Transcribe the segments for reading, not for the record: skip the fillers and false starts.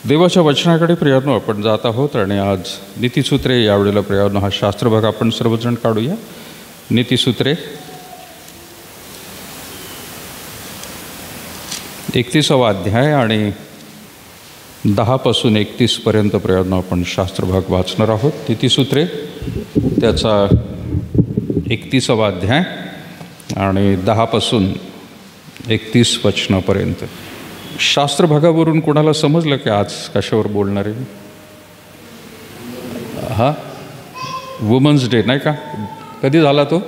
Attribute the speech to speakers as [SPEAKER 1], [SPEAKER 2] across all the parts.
[SPEAKER 1] देवाच्या वचनाकडे प्रियानो आपण जात आहोत आणि आज नीतिसूत्रे यावेळेला प्रियानो हा शास्त्रभाग आपण सर्वजण काढूया. नीतिसूत्रे 31वा अध्याय आणि 10 पासून 31 पर्यंत प्रियानो आपण शास्त्रभाग वाचणार आहोत. नीतिसूत्रे त्याचा 31वा अध्याय आणि 10 पासून 31 वचनापर्यंत. शास्त्रभागावरून कोणाला समजलं की आज कशावर बोलणार आहे? हा वुमन्स डे नाही का? कधी झाला तो?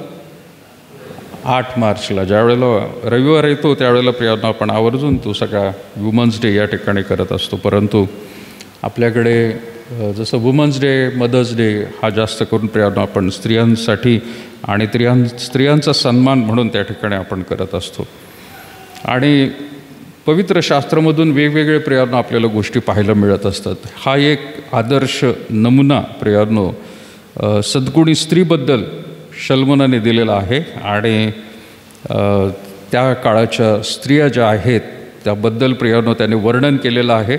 [SPEAKER 1] 8 मार्चला. ज्यावेळेला रविवार येतो त्यावेळेला प्रियानो आपण आवर्जून तो सगळा वुमन्स डे या ठिकाणी करत असतो. परंतु आपल्याकडे जसं वुमन्स डे, मदर्स डे हा जास्त करून प्रियानो आपण स्त्रियांसाठी आणि स्त्रियांचा सन्मान म्हणून त्या ठिकाणी आपण करत असतो. आणि पवित्र शास्त्रामधून वेगवेगळे प्रियानो आपल्याला गोष्टी पाहायला मिळत असतात. हा एक आदर्श नमुना प्रियानो सद्गुणी स्त्रीबद्दल शल्मोनाने दिलेला आहे आणि त्या काळाच्या स्त्रिया ज्या आहेत त्याबद्दल प्रियानो त्याने वर्णन केलेलं आहे.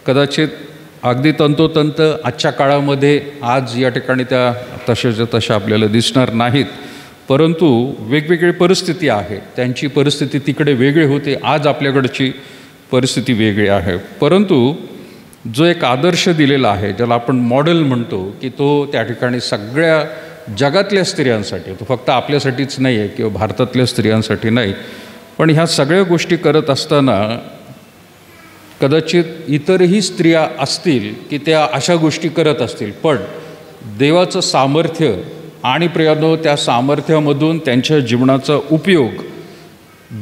[SPEAKER 1] कदाचित अगदी तंतोतंत आजच्या काळामध्ये आज या ठिकाणी त्या तशाच्या तशा आपल्याला दिसणार नाहीत, परंतु वेगवेगळी परिस्थिती आहे. त्यांची परिस्थिती तिकडे वेगळी होती, आज आपल्याकडची परिस्थिती वेगळी आहे. परंतु जो एक आदर्श दिलेला आहे ज्याला आपण मॉडेल म्हणतो की तो त्या ठिकाणी सगळ्या जगातल्या स्त्रियांसाठी, तो फक्त आपल्यासाठीच नाही आहे किंवा भारतातल्या स्त्रियांसाठी नाही, पण ह्या सगळ्या गोष्टी करत असताना कदाचित इतरही स्त्रिया असतील की त्या अशा गोष्टी करत असतील, पण देवाचं सामर्थ्य आणि प्रियानो त्या सामर्थ्यामधून त्यांच्या जीवनाचा उपयोग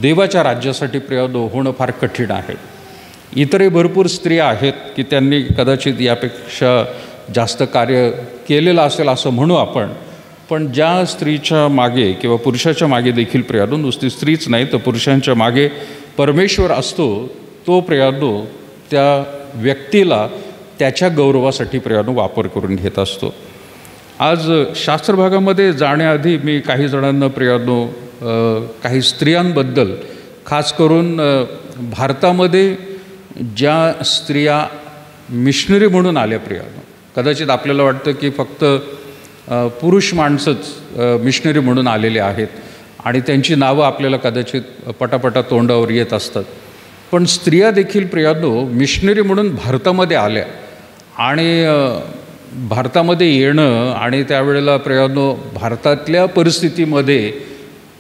[SPEAKER 1] देवाच्या राज्यासाठी प्रियानो होणं फार कठीण आहे. इतरही भरपूर स्त्रिया आहेत की त्यांनी कदाचित यापेक्षा जास्त कार्य केलेलं असेल असं म्हणू आपण, पण ज्या स्त्रीच्या मागे किंवा पुरुषाच्या मागे देखील प्रियानो नुसती स्त्रीच नाही तर पुरुषांच्या मागे परमेश्वर असतो, तो प्रियानो त्या व्यक्तीला त्याच्या गौरवासाठी प्रियानो वापर करून घेत असतो. आज शास्त्रभागामध्ये जाण्याआधी मी काही जणांना प्रियानो काही स्त्रियांबद्दल, खास करून भारतामध्ये ज्या स्त्रिया मिशनरी म्हणून आल्या प्रियानो, कदाचित आपल्याला वाटतं की फक्त पुरुष माणसंच मिशनरी म्हणून आलेले आहेत आणि त्यांची नावं आपल्याला कदाचित पटापटा तोंडावर येत असतात, पण स्त्रिया देखील प्रियानो मिशनरी म्हणून भारतामध्ये आल्या आणि भारतामध्ये येणं आणि त्यावेळेला प्रियानो भारतातल्या परिस्थितीमध्ये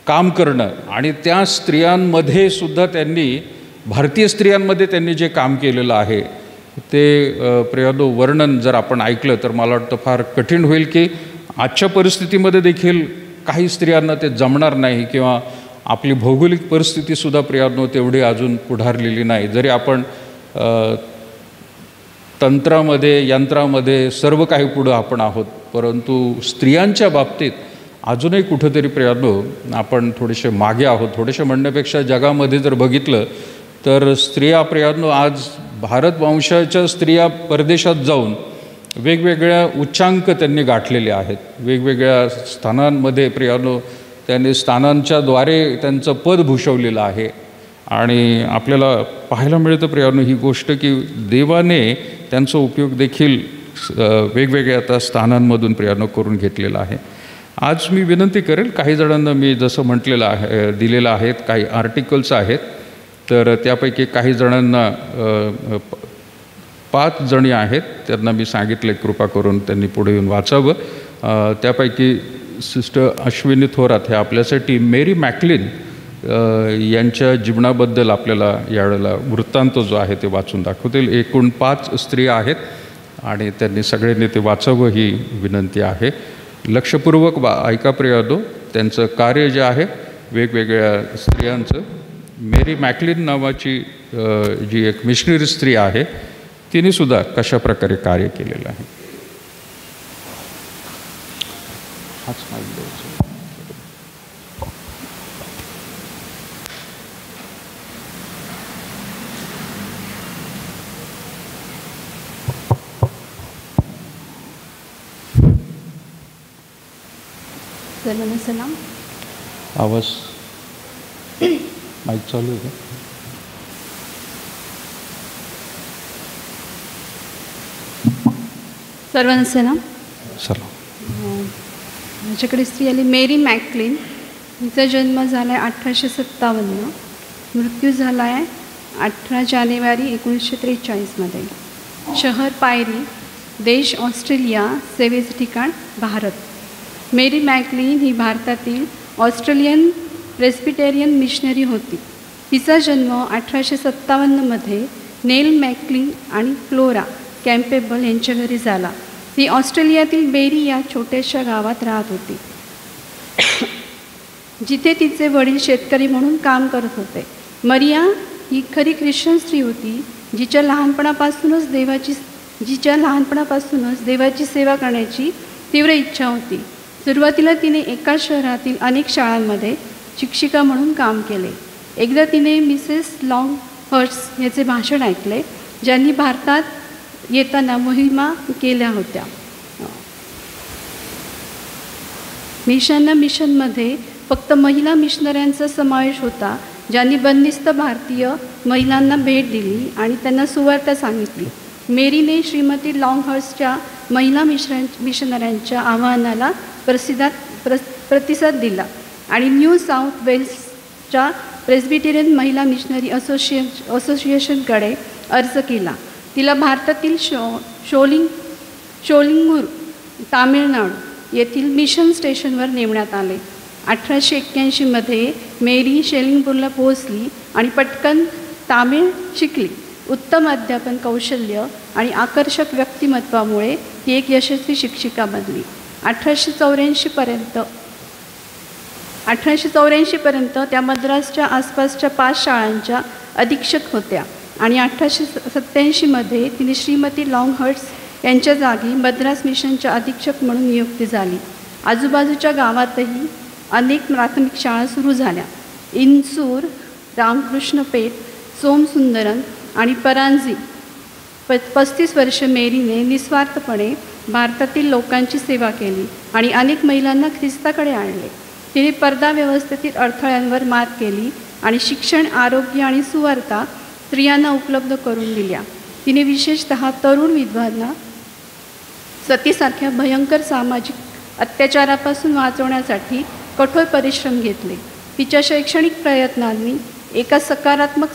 [SPEAKER 1] काम करणं आणि त्या स्त्रियांमध्ये सुद्धा त्यांनी, भारतीय स्त्रियांमध्ये त्यांनी जे काम केलेलं आहे ते प्रियानो वर्णन जर आपण ऐकलं तर मला वाटतं फार कठीण होईल की आजच्या परिस्थितीमध्ये देखील काही स्त्रियांना ते जमणार नाही किंवा आपली भौगोलिक परिस्थितीसुद्धा प्रियानो तेवढी अजून पुढारलेली नाही. जरी आपण तंत्रामध्ये, यंत्रामध्ये सर्व काही पुढं आपण आहोत, परंतु स्त्रियांच्या बाबतीत अजूनही कुठंतरी प्रियानो आपण थोडेसे मागे आहोत. थोडेसे म्हणण्यापेक्षा जगामध्ये जर बघितलं तर स्त्रिया प्रियानो आज भारत वंशाच्या स्त्रिया परदेशात जाऊन वेगवेगळ्या उच्चांक त्यांनी गाठलेले आहेत. वेगवेगळ्या स्थानांमध्ये प्रियानो त्यांनी स्थानांच्याद्वारे त्यांचं पद भूषवलेलं आहे आणि आपल्याला पाहायला मिळतं प्रियानो ही गोष्ट की देवाने त्यांचा उपयोग देखील वेगवेगळ्या आता स्थानांमधून प्रियानो करून घेतलेला आहे. आज मी विनंती करेल, काही जणांना मी जसं म्हटलेलं आहे दिलेलं आहेत, काही आर्टिकल्स आहेत, तर त्यापैकी काही जणांना 5 जणी आहेत त्यांना मी सांगितले कृपा करून त्यांनी पुढे येऊन वाचावं. त्यापैकी सिस्टर अश्विनी थोरात हे आपल्यासाठी मेरी मॅकलिन यांच्या जीवनाबद्दल आपल्याला यावेळेला वृत्तांत जो आहे ते वाचून दाखवतील. एकूण 5 स्त्रिया आहेत आणि त्यांनी सगळ्यांनी ते वाचावं ही विनंती आहे. लक्षपूर्वक ऐका प्रियानो, त्यांचं कार्य जे आहे वेगवेगळ्या स्त्रियांचं. मेरी मॅकलिन नावाची जी एक मिशनरी स्त्री आहे तिनेसुद्धा कशा प्रकारे कार्य केलेलं आहे.
[SPEAKER 2] सलाम.
[SPEAKER 1] आवाज माईक चालू आहे का?
[SPEAKER 2] सर्वांना सलाम.
[SPEAKER 1] सलाम.
[SPEAKER 2] माझ्याकडे स्त्री आली मेरी मॅकक्लीन. तिचा जन्म झाला आहे 1857. मृत्यू झाला आहे 18 जानेवारी 1943मध्ये. शहर पायरी, देश ऑस्ट्रेलिया, सेवेचे ठिकाण भारत. मेरी मॅकक्लीन ही भारतातील ऑस्ट्रेलियन प्रेस्बिटेरियन मिशनरी होती. तिचा जन्म 1857मध्ये नेल मॅकक्लीन आणि फ्लोरा कॅम्पेबल यांच्या घरी झाला. ती ऑस्ट्रेलियातील बेरी या छोट्याशा गावात राहत होती, जिथे तिचे वडील शेतकरी म्हणून काम करत होते. मरिया ही खरी ख्रिश्चन स्त्री होती, जिच्या लहानपणापासूनच देवाची सेवा करण्याची तीव्र इच्छा होती. सुरुवातीला तिने एका शहरातील अनेक शाळांमध्ये शिक्षिका म्हणून काम केले. एकदा तिने मिसेस लॉन्गहर्स्ट याचे भाषण ऐकले, ज्यांनी भारतात येताना मोहिमा केल्या होत्या. मिशनमध्ये फक्त महिला मिशनऱ्यांचा समावेश होता, ज्यांनी बंदिस्त भारतीय महिलांना भेट दिली आणि त्यांना सुवार्ता सांगितली. मेरीने श्रीमती लॉन्गहर्स्टच्या महिला मिशनऱ्यांच्या आवाहनाला प्रतिसाद दिला आणि न्यू साऊथ वेल्सच्या प्रेस्बिटेरियन महिला मिशनरी असोसिएशनकडे अर्ज केला. तिला भारतातील शोलिंगूर, तामिळनाडू येथील मिशन स्टेशनवर नेमण्यात आले. 1881मध्ये मेरी शेलिंगपूरला पोहोचली आणि पटकन तामिळ शिकली. उत्तम अध्यापन कौशल्य आणि आकर्षक व्यक्तिमत्वामुळे ती एक यशस्वी शिक्षिका बनली. 1884पर्यंत त्या मद्रासच्या आसपासच्या 5 शाळांच्या अधीक्षक होत्या आणि 1887मध्ये तिने श्रीमती लॉन्गहर्स्ट यांच्या जागी मद्रास मिशनच्या अधीक्षक म्हणून नियुक्ती झाली. आजूबाजूच्या गावातही अनेक प्राथमिक शाळा सुरू झाल्या. इन्सूर, रामकृष्णपेठ, सोमसुंदरन आणि परांजी. 35 वर्ष मेरीने निस्वार्थपणे भारतातील लोकांची सेवा केली आणि अनेक महिलांना ख्रिस्ताकडे आणले. तिने पर्दा व्यवस्थेतील अडथळ्यांवर मात केली आणि शिक्षण, आरोग्य आणि सुवार्ता स्त्रियांना उपलब्ध करून दिल्या. तिने विशेषतः तरुण विधवांना सतीसारख्या भयंकर सामाजिक अत्याचारापासून वाचवण्यासाठी कठोर परिश्रम घेतले. तिच्या शैक्षणिक प्रयत्नांनी एका सकारात्मक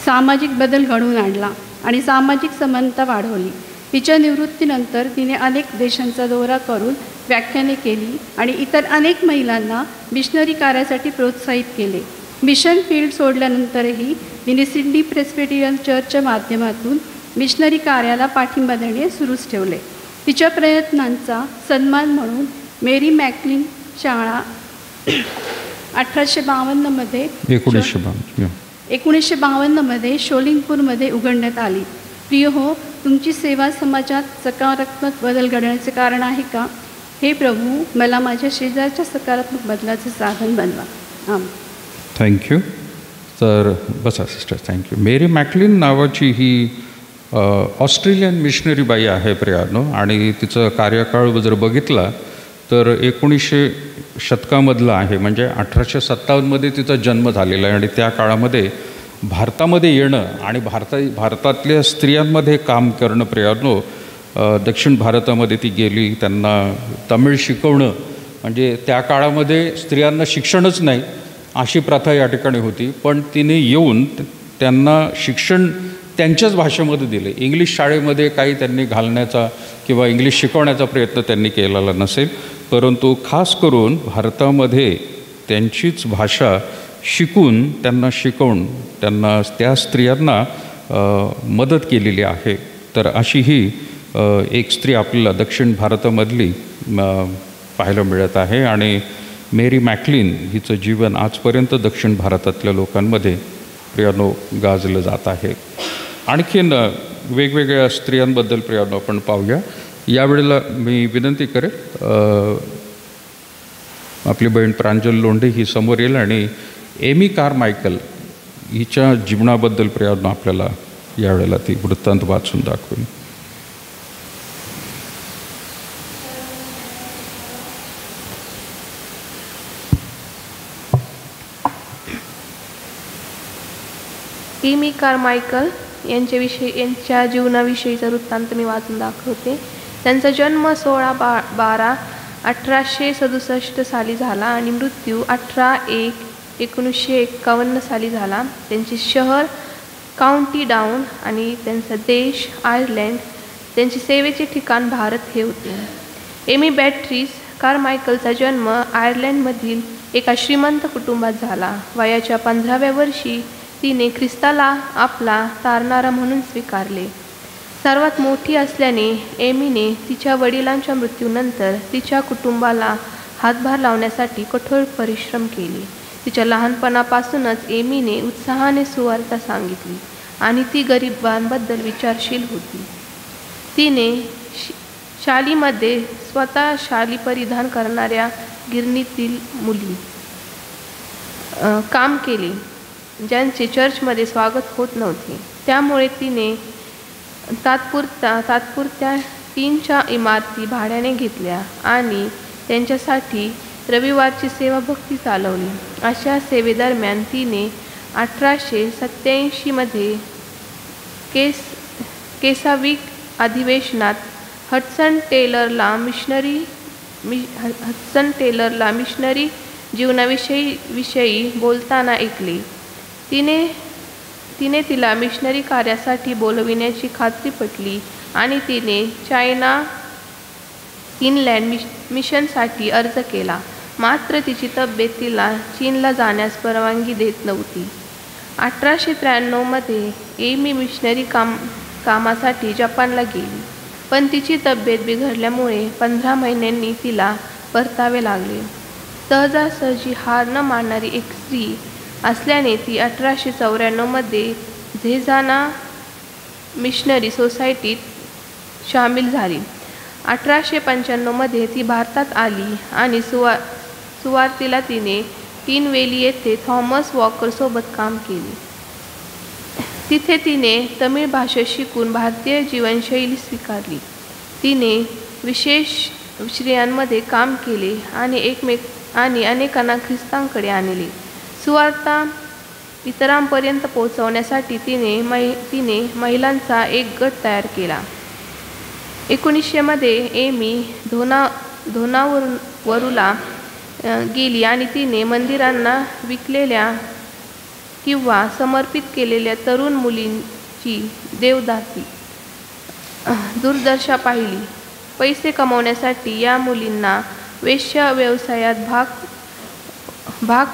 [SPEAKER 2] सामाजिक बदल घडवून आणला आणि सामाजिक समानता वाढवली. तिच्या निवृत्तीनंतर तिने अनेक देशांचा दौरा करून व्याख्याने केली आणि इतर अनेक महिलांना मिशनरी कार्यासाठी प्रोत्साहित केले. मिशन फील्ड सोडल्यानंतरही तिने सिडनी प्रेस्बिटेरियन चर्चच्या माध्यमातून मिशनरी कार्याला पाठिंबा देणे सुरूच ठेवले. तिच्या प्रयत्नांचा सन्मान म्हणून मेरी मॅकक्लीन शाळा 1952मध्ये शोलिंगपूरमध्ये उघडण्यात आली. प्रिय हो, तुमची सेवा समाजात सकारात्मक बदल घडवण्याचे कारण आहे का? हे प्रभू, मला माझ्या शेजारच्या सकारात्मक बदलाचे साधन बनवा.
[SPEAKER 1] थँक्यू. तर बसा सिस्टर, थँक्यू. मेरी मॅकक्लीन नावाची ही ऑस्ट्रेलियन मिशनरी बाई आहे प्रियानो, आणि तिचं कार्यकाळ जर बघितला तर 1900 शतकामधला आहे. म्हणजे 1857मध्ये तिचा जन्म झालेला आहे आणि त्या काळामध्ये भारतामध्ये येणं आणि भारतातल्या स्त्रियांमध्ये काम करणं प्रियानो. दक्षिण भारतामध्ये ती गेली, त्यांना तमिळ शिकवणं, म्हणजे त्या काळामध्ये स्त्रियांना शिक्षणच नाही अशी प्रथा या ठिकाणी होती. पण तिने येऊन त्यांना शिक्षण त्यांच्याच भाषेमध्ये दिले. इंग्लिश शाळेमध्ये काही त्यांनी घालण्याचा किंवा इंग्लिश शिकवण्याचा प्रयत्न त्यांनी केलेला नसेल, परंतु खास करून भारतामध्ये त्यांचीच भाषा शिकून त्यांना शिकवून त्यांना त्या स्त्रियांना मदत केलेली आहे. तर अशी ही एक स्त्री आपल्याला दक्षिण भारतामधली पाहायला मिळत आहे. आणि मेरी मॅकक्लीन हिचं जीवन आजपर्यंत दक्षिण भारतातल्या लोकांमध्ये प्रियानो गाजलं जात आहे. आणखीन वेगवेगळ्या स्त्रियांबद्दल प्रियानो आपण पाहूया. यावेळेला मी विनंती करेन आपली बहीण प्रांजल लोंढे ही समोर येईल आणि एमी कारमायकल हिच्या जीवनाबद्दल प्रियानो आपल्याला यावेळेला ती वृत्तांत वाचून दाखवेल.
[SPEAKER 3] एमी कारमायकल यांच्या जीवनाविषयीचा वृत्तांत मी वाचून दाखवते. त्यांचा जन्म 16/12/1867 साली झाला आणि मृत्यू 18/1/1951 साली झाला. त्यांचे शहर काउंटी डाऊन आणि त्यांचा देश आयर्लंड, त्यांचे सेवेचे ठिकाण भारत हे होते. एमी बॅट्रिस कारमायकलचा जन्म आयर्लंडमधील एका श्रीमंत कुटुंबात झाला. वयाच्या 15व्या वर्षी तिने ख्रिस्ताला आपला तारणारा म्हणून स्वीकारले. सर्वात मोठी असल्याने एमीने तिच्या वडिलांच्या मृत्यूनंतर तिच्या कुटुंबाला हातभार लावण्यासाठी कठोर परिश्रम केले. तिच्या लहानपणापासूनच एमीने उत्साहाने सुवार्ता सांगितली आणि ती गरिबांबद्दल विचारशील होती. तिने शालीमध्ये स्वतः शाली परिधान करणाऱ्या गिरणीतील मुली काम केले ज्यांचे चर्चमध्ये स्वागत होत नव्हते. त्यामुळे तिने तात्पुरत्या 3 इमारती भाड्याने घेतल्या आणि त्यांच्यासाठी रविवारची सेवाभक्ती चालवली. अशा सेवेदरम्यान तिने 1887 केसाविक अधिवेशनात हडसन टेलरला मिशनरी जीवनाविषयी बोलताना ऐकले. तिने तिला मिशनरी कार्यासाठी बोलविण्याची खात्री पटली आणि तिने चायना इनलँड मिशनसाठी अर्ज केला. मात्र तिची तब्येत तिला चीनला जाण्यास परवानगी देत नव्हती. 1893 एमी मिशनरी कामासाठी जपानला गेली, पण तिची तब्येत बिघडल्यामुळे 15 महिन्यांनी तिला परतावे लागले. सहजासहजी हार न मानणारी एक स्त्री असल्याने ती 1894 झेजाना मिशनरी सोसायटीत सामील झाली. 1895 ती भारतात आली आणि सुवार्तेला तिने टिनवेली येथे थॉमस वॉकरसोबत काम केले. तिथे तिने तमिळ भाषा शिकून भारतीय जीवनशैली स्वीकारली. तिने विशेष स्त्रियांमध्ये काम केले आणि अनेकांना ख्रिस्तांकडे आणले. सुवार्ता इतरांपर्यंत पोहोचवण्यासाठी तिने महिलांचा एक गट तयार केला. 1900 एमी धोनावरूला गेली आणि तिने मंदिरांना विकलेल्या किंवा समर्पित केलेल्या तरुण मुलींची देवदासी दुर्दशा पाहिली. पैसे कमवण्यासाठी या मुलींना वेश्या व्यवसायात भाग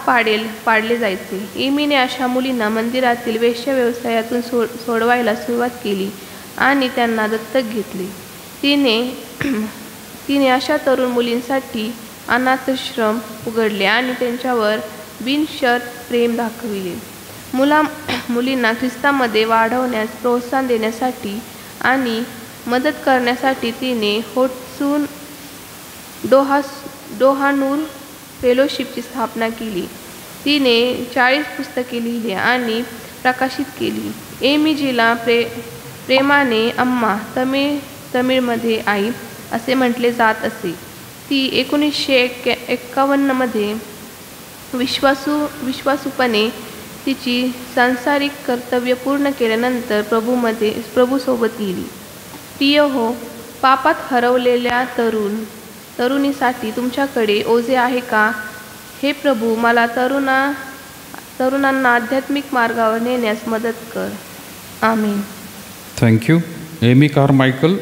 [SPEAKER 3] पाडले जायचे. एमीने अशा मुलींना मंदिरातील वेश्या व्यवसायातून सोडवायला सुरुवात केली आणि त्यांना दत्तक घेतले. तिने अशा तरुण मुलींसाठी अनाथाश्रम उघडले आणि त्यांच्यावर बिनशर्त प्रेम दाखविले. मुलींना ख्रिस्तामध्ये वाढवण्यास प्रोत्साहन देण्यासाठी आणि मदत करण्यासाठी तिने होटसून डोहानूर फेलोशिपची स्थापना केली. तिने 40 पुस्तके लिहिली आणि प्रकाशित केली. एमी जिला प्रेमाने अम्मा तमिळमध्ये आई असे म्हटले जात असे. ती 1951 विश्वासूपणे तिची सांसारिक कर्तव्य पूर्ण केल्यानंतर प्रभूसोबत गेली. प्रिय हो, पापात हरवलेल्या तरुणीसाठी तुमच्याकडे ओझे आहे का? हे प्रभू, मला तरुणांना आध्यात्मिक मार्गावर नेण्यास मदत कर. आमीन.
[SPEAKER 1] थँक्यू. एमी कारमायकल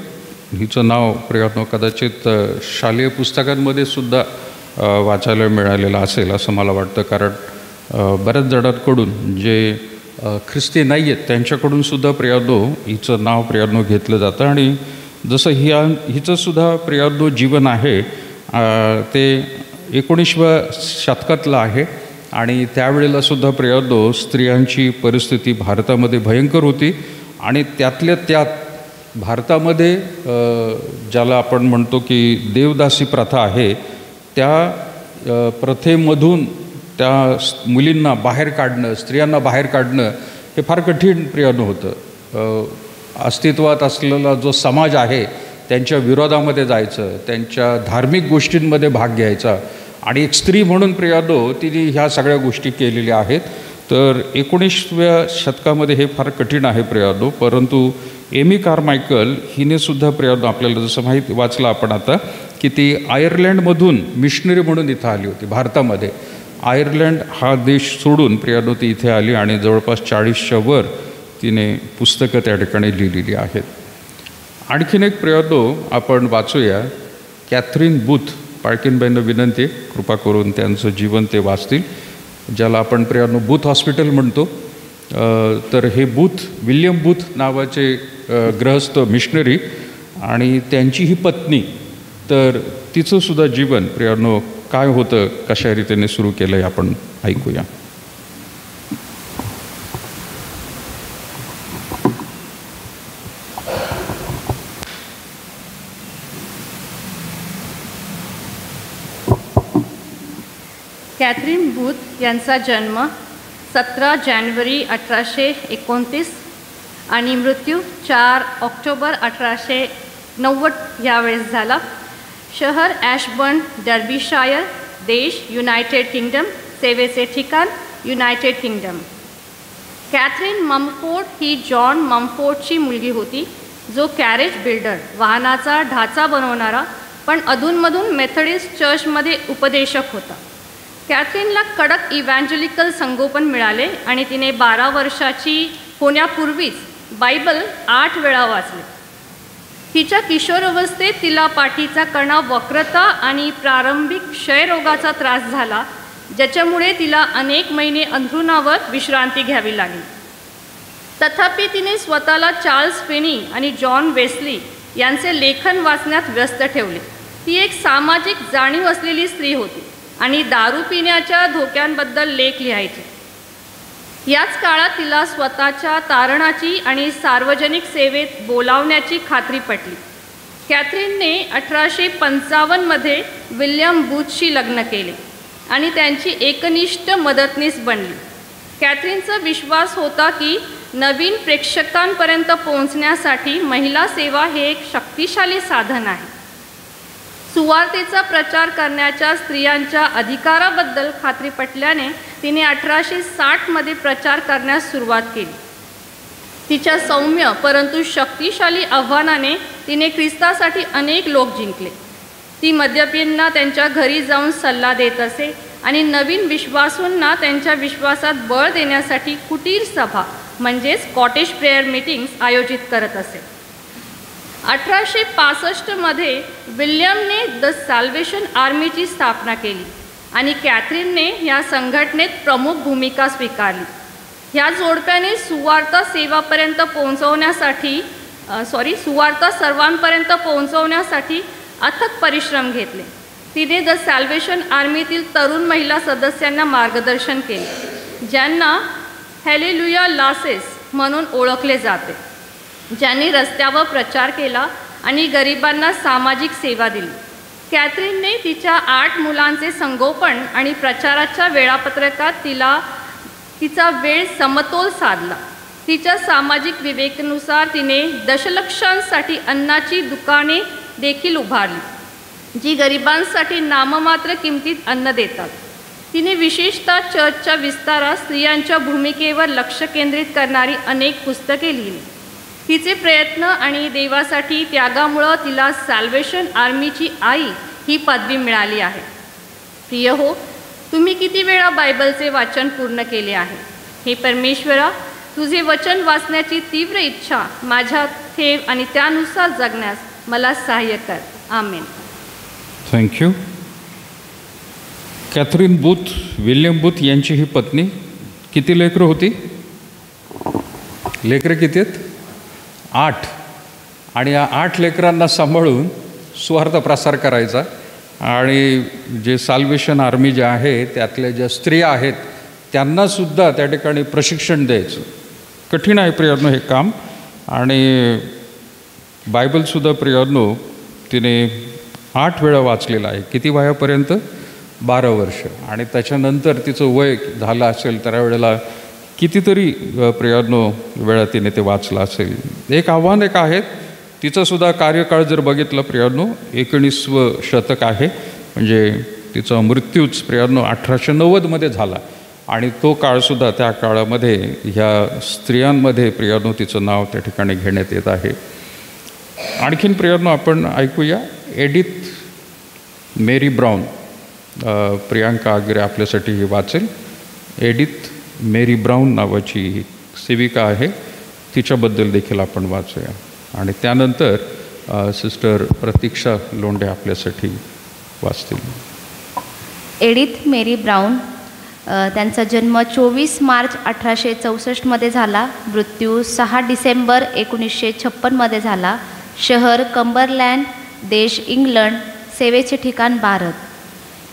[SPEAKER 1] हिचं नाव प्रियानो कदाचित शालेय पुस्तकांमध्ये सुद्धा वाचायला मिळालेलं असेल असं मला वाटतं, कारण बऱ्याच जणांकडून जे ख्रिस्ती नाही आहेत त्यांच्याकडून सुद्धा प्रियानो हिचं नाव प्रियानो घेतलं जातं. आणि जसं हिचंसुद्धा प्रियानो जीवन आहे ते 19व्या शतकातलं आहे आणि त्यावेळेलासुद्धा प्रियानो स्त्रियांची परिस्थिती भारतामध्ये भयंकर होती आणि त्यातल्या त्यात भारतामध्ये ज्याला आपण म्हणतो की देवदासी प्रथा आहे त्या प्रथेमधून त्या मुलींना बाहेर काढणं, स्त्रियांना बाहेर काढणं हे फार कठीण प्रियानो होतं. अस्तित्वात असलेला जो समाज आहे त्यांच्या विरोधामध्ये जायचं, त्यांच्या धार्मिक गोष्टींमध्ये भाग घ्यायचा आणि एक स्त्री म्हणून प्रियानो तिने ह्या सगळ्या गोष्टी केलेल्या आहेत. तर 19व्या शतकामध्ये हे फार कठीण आहे प्रियानो, परंतु एमी कार्मायकल हिनेसुद्धा प्रियानो आपल्याला जसं माहिती वाचलं आपण आता की ती आयर्लंडमधून मिशनरी म्हणून इथं आली होती भारतामध्ये. आयर्लंड हा देश सोडून प्रियानो ती इथे आली आणि जवळपास 40च्या वर तिने पुस्तकं त्या ठिकाणी लिहिलेली आहेत. आणखीन एक प्रियानो आपण वाचूया, कॅथरीन बूथ. पाळकीनबाईंना विनंती आहे कृपा करून त्यांचं जीवन ते वाचतील, ज्याला आपण प्रियानो बूथ हॉस्पिटल म्हणतो. तर हे बूथ, विल्यम बूथ नावाचे गृहस्थ मिशनरी आणि त्यांची ही पत्नी, तर तिचंसुद्धा जीवन प्रियानो काय होतं, कशा रीतीने सुरू केलं आहे आपण ऐकूया.
[SPEAKER 4] कॅथरीन बूथ यांचा जन्म 17 जानेवारी 1829 आणि मृत्यू 4 ऑक्टोबर 1890 यावेळेस झाला. शहर ॲशबर्न, डर्बीशायर. देश युनायटेड किंगडम. सेवेचे ठिकाण युनायटेड किंगडम. कॅथरीन ममफोर्ड ही जॉन ममफोर्डची मुलगी होती, जो कॅरेज बिल्डर, वाहनाचा ढाचा बनवणारा, पण अधूनमधून मेथडिस्ट चर्चमध्ये उपदेशक होता. कॅथरीनला कडक इव्हँजलिकल संगोपन मिळाले आणि तिने 12 वर्षाची होण्यापूर्वीच बायबल 8 वेळा वाचले. तिच्या किशोरावस्थेत तिला पाठीचा कणा, वक्रता आणि प्रारंभिक क्षयरोगाचा त्रास झाला, ज्याच्यामुळे तिला अनेक महिने अंथरुणावर विश्रांती घ्यावी लागली. तथापि तिने स्वतःला चार्ल्स फिनी आणि जॉन वेस्ली यांचे लेखन वाचण्यात व्यस्त ठेवले. ती एक सामाजिक जाणीव असलेली स्त्री होती आणि दारू पिण्याच्या धोक्यांबद्दल लेख लिहायचे. याच काळात तिला स्वतःच्या तारणाची आणि सार्वजनिक सेवेत बोलावण्याची खात्री पटली. कॅथरीनने 1855मध्ये विल्यम बूथशी लग्न केले आणि त्यांची एकनिष्ठ मदतनीस बनली. कॅथरीनचा विश्वास होता की नवीन प्रेक्षकांपर्यंत पोहोचण्यासाठी महिला सेवा हे एक शक्तिशाली साधन आहे. सुवार्तेचा प्रचार करण्याच्या स्त्रियांच्या अधिकाराबद्दल खात्री पटल्याने तिने 1860मध्ये प्रचार करण्यास सुरुवात केली. तिच्या सौम्य परंतु शक्तिशाली आव्हानाने तिने ख्रिस्तासाठी अनेक लोक जिंकले. ती मद्यपींना त्यांच्या घरी जाऊन सल्ला देत असे आणि नवीन विश्वासूंना त्यांच्या विश्वासात बळ देण्यासाठी कुटीर सभा म्हणजेच कॉटेज प्रेयर मीटिंग्स आयोजित करत असे. 1865मध्ये विल्यमने द सॅल्वेशन आर्मीची स्थापना केली आणि कॅथरीनने या संघटनेत प्रमुख भूमिका स्वीकारली. ह्या जोडप्याने सुवार्ता सर्वांपर्यंत पोहोचवण्यासाठी अथक परिश्रम घेतले. तिने द सॅल्वेशन आर्मीतील तरुण महिला सदस्यांना मार्गदर्शन केले, ज्यांना हॅलेलुया लासेस म्हणून ओळखले जाते, ज्यांनी रस्त्यावर प्रचार केला आणि गरिबांना सामाजिक सेवा दिली. कॅथरीनने तिच्या 8 मुलांचे संगोपन आणि प्रचाराच्या वेळापत्रकात तिचा वेळ समतोल साधला. तिच्या सामाजिक विवेकानुसार तिने दशलक्षांसाठी अन्नाची दुकाने देखील उभारली, जी गरिबांसाठी नाममात्र किमतीत अन्न देतात. तिने विशेषतः चर्चच्या विस्तारात स्त्रियांच्या भूमिकेवर लक्ष केंद्रित करणारी अनेक पुस्तके लिहिली. तिचे प्रयत्न आणि देवासाठी त्यागामुळं तिला सॅल्वेशन आर्मीची आई ही पदवी मिळाली आहे. प्रिय हो, तुम्ही किती वेळा बायबलचे वाचन पूर्ण केले आहे? हे परमेश्वरा, तुझे वचन वाचण्याची तीव्र इच्छा माझ्यात ठेव आणि त्यानुसार जगण्यास मला सहाय्य कर. Amen.
[SPEAKER 1] Thank you. Catherine Booth, William Booth यांची ही पत्नी. किती लेकरं होती? लेकरं किती आहेत? 8. आणि या 8 लेकरांना सांभाळून सुवार्थ प्रसार करायचा. आणि जे साल्वेशन आर्मी जे आहे त्यातल्या ज्या स्त्रिया आहेत त्यांनासुद्धा त्या ठिकाणी प्रशिक्षण द्यायचं. कठीण आहे प्रियानो हे काम. आणि बायबलसुद्धा प्रियानो तिने 8 वेळा वाचलेलं आहे. किती वयापर्यंत? 12 वर्ष. आणि त्याच्यानंतर तिचं वय झालं असेल तर वेळेला कितीतरी प्रियानो वेळा तिने ते वाचलं असेल. एक आव्हान एक आहे, तिचंसुद्धा कार्यकाळ जर बघितलं प्रियानो 19वं शतक आहे, म्हणजे तिचा मृत्यूच प्रियानो 1890मध्ये झाला. आणि तो काळसुद्धा त्या काळामध्ये ह्या स्त्रियांमध्ये प्रियानो तिचं नाव त्या ठिकाणी घेण्यात येत आहे. आणखीन प्रियानो आपण ऐकूया एडिथ मेरी ब्राऊन. प्रियांका आगरे आपल्यासाठी ही वाचेल. एडिथ मेरी ब्राऊन नावाची ही सेविका आहे, तिच्याबद्दल देखील आपण वाचूया. आणि त्यानंतर सिस्टर प्रतीक्षा लोंढे आपल्यासाठी वाचतील.
[SPEAKER 5] एडिथ मेरी ब्राऊन, त्यांचा जन्म 24 मार्च 1864 झाला. मृत्यू 6 डिसेंबर 1956 झाला. शहर कंबरलँड, देश इंग्लंड, सेवेचे ठिकाण भारत.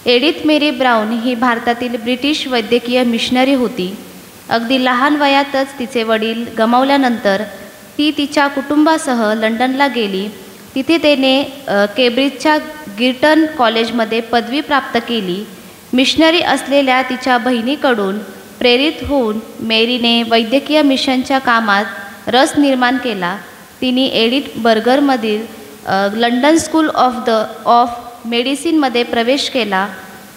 [SPEAKER 5] एडिथ मेरी ब्राऊन ही भारतातील ब्रिटिश वैद्यकीय मिशनरी होती. अगदी लहान वयातच तिचे वडील गमावल्यानंतर ती तिच्या कुटुंबासह लंडनला गेली. तिथे तिने केम्ब्रिजच्या गिर्टन कॉलेजमध्ये पदवी प्राप्त केली. मिशनरी असलेल्या तिच्या बहिणीकडून प्रेरित होऊन मेरीने वैद्यकीय मिशनच्या कामात रस निर्माण केला. तिने एडिनबर्गमधील लंडन स्कूल ऑफ मेडिसिनमध्ये प्रवेश केला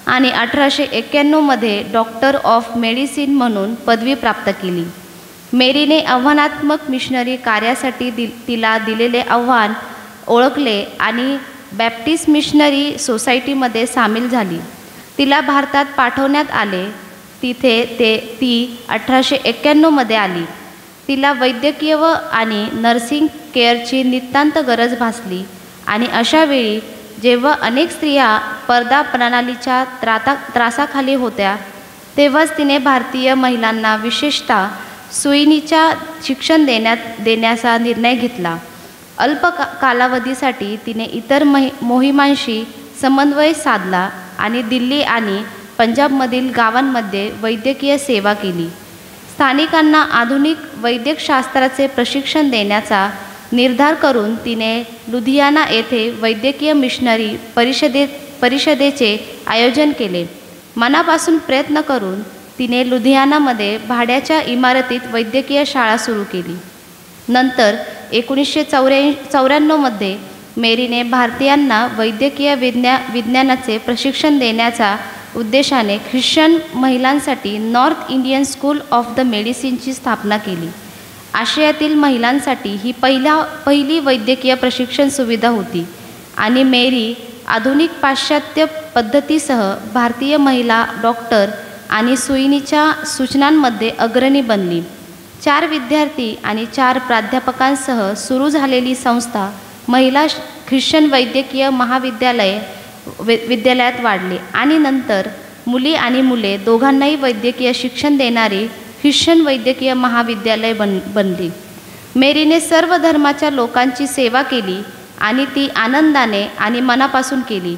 [SPEAKER 5] आणि 1891 डॉक्टर ऑफ मेडिसिन म्हणून पदवी प्राप्त केली. मेरीने आव्हानात्मक मिशनरी कार्यासाठी तिला दिलेले आव्हान ओळखले आणि बॅप्टिस्ट मिशनरी सोसायटीमध्ये सामील झाली. तिला भारतात पाठवण्यात आले. तिथे ती 1891 आली. तिला वैद्यकीय आणि नर्सिंग केअरची नितांत गरज भासली आणि अशावेळी जेव्हा अनेक स्त्रिया पर्दा प्रणालीच्या त्रासाखाली होत्या तेव्हाच तिने भारतीय महिलांना विशेषतः सुईणीच्या शिक्षण देण्याचा निर्णय घेतला. अल्प कालावधीसाठी तिने इतर मोहिमांशी समन्वय साधला आणि दिल्ली आणि पंजाबमधील गावांमध्ये वैद्यकीय सेवा केली. स्थानिकांना आधुनिक वैद्यकशास्त्राचे प्रशिक्षण देण्याचा निर्धार करून तिने लुधियाना येथे वैद्यकीय मिशनरी परिषदेचे आयोजन केले. मनापासून प्रयत्न करून तिने लुधियानामध्ये भाड्याच्या इमारतीत वैद्यकीय शाळा सुरू केली. नंतर 1994 मेरीने भारतीयांना वैद्यकीय विज्ञानाचे प्रशिक्षण देण्याच्या उद्देशाने ख्रिश्चन महिलांसाठी North Indian School of the मेडिसिनची स्थापना केली. आशियातील महिलांसाठी ही पहिली वैद्यकीय प्रशिक्षण सुविधा होती आणि मेरी आधुनिक पाश्चात्य पद्धतीसह भारतीय महिला डॉक्टर आणि सुईणीच्या सूचनांमध्ये अग्रणी बनली. 4 विद्यार्थी आणि 4 प्राध्यापकांसह सुरू झालेली संस्था महिला ख्रिश्चन वैद्यकीय विद्यालयात वाढली आणि नंतर मुली आणि मुले दोघांनाही वैद्यकीय शिक्षण देणारी ख्रिश्चन वैद्यकीय महाविद्यालय बनली. मेरीने सर्व धर्माच्या लोकांची सेवा केली आणि ती आनंदाने आणि मनापासून केली.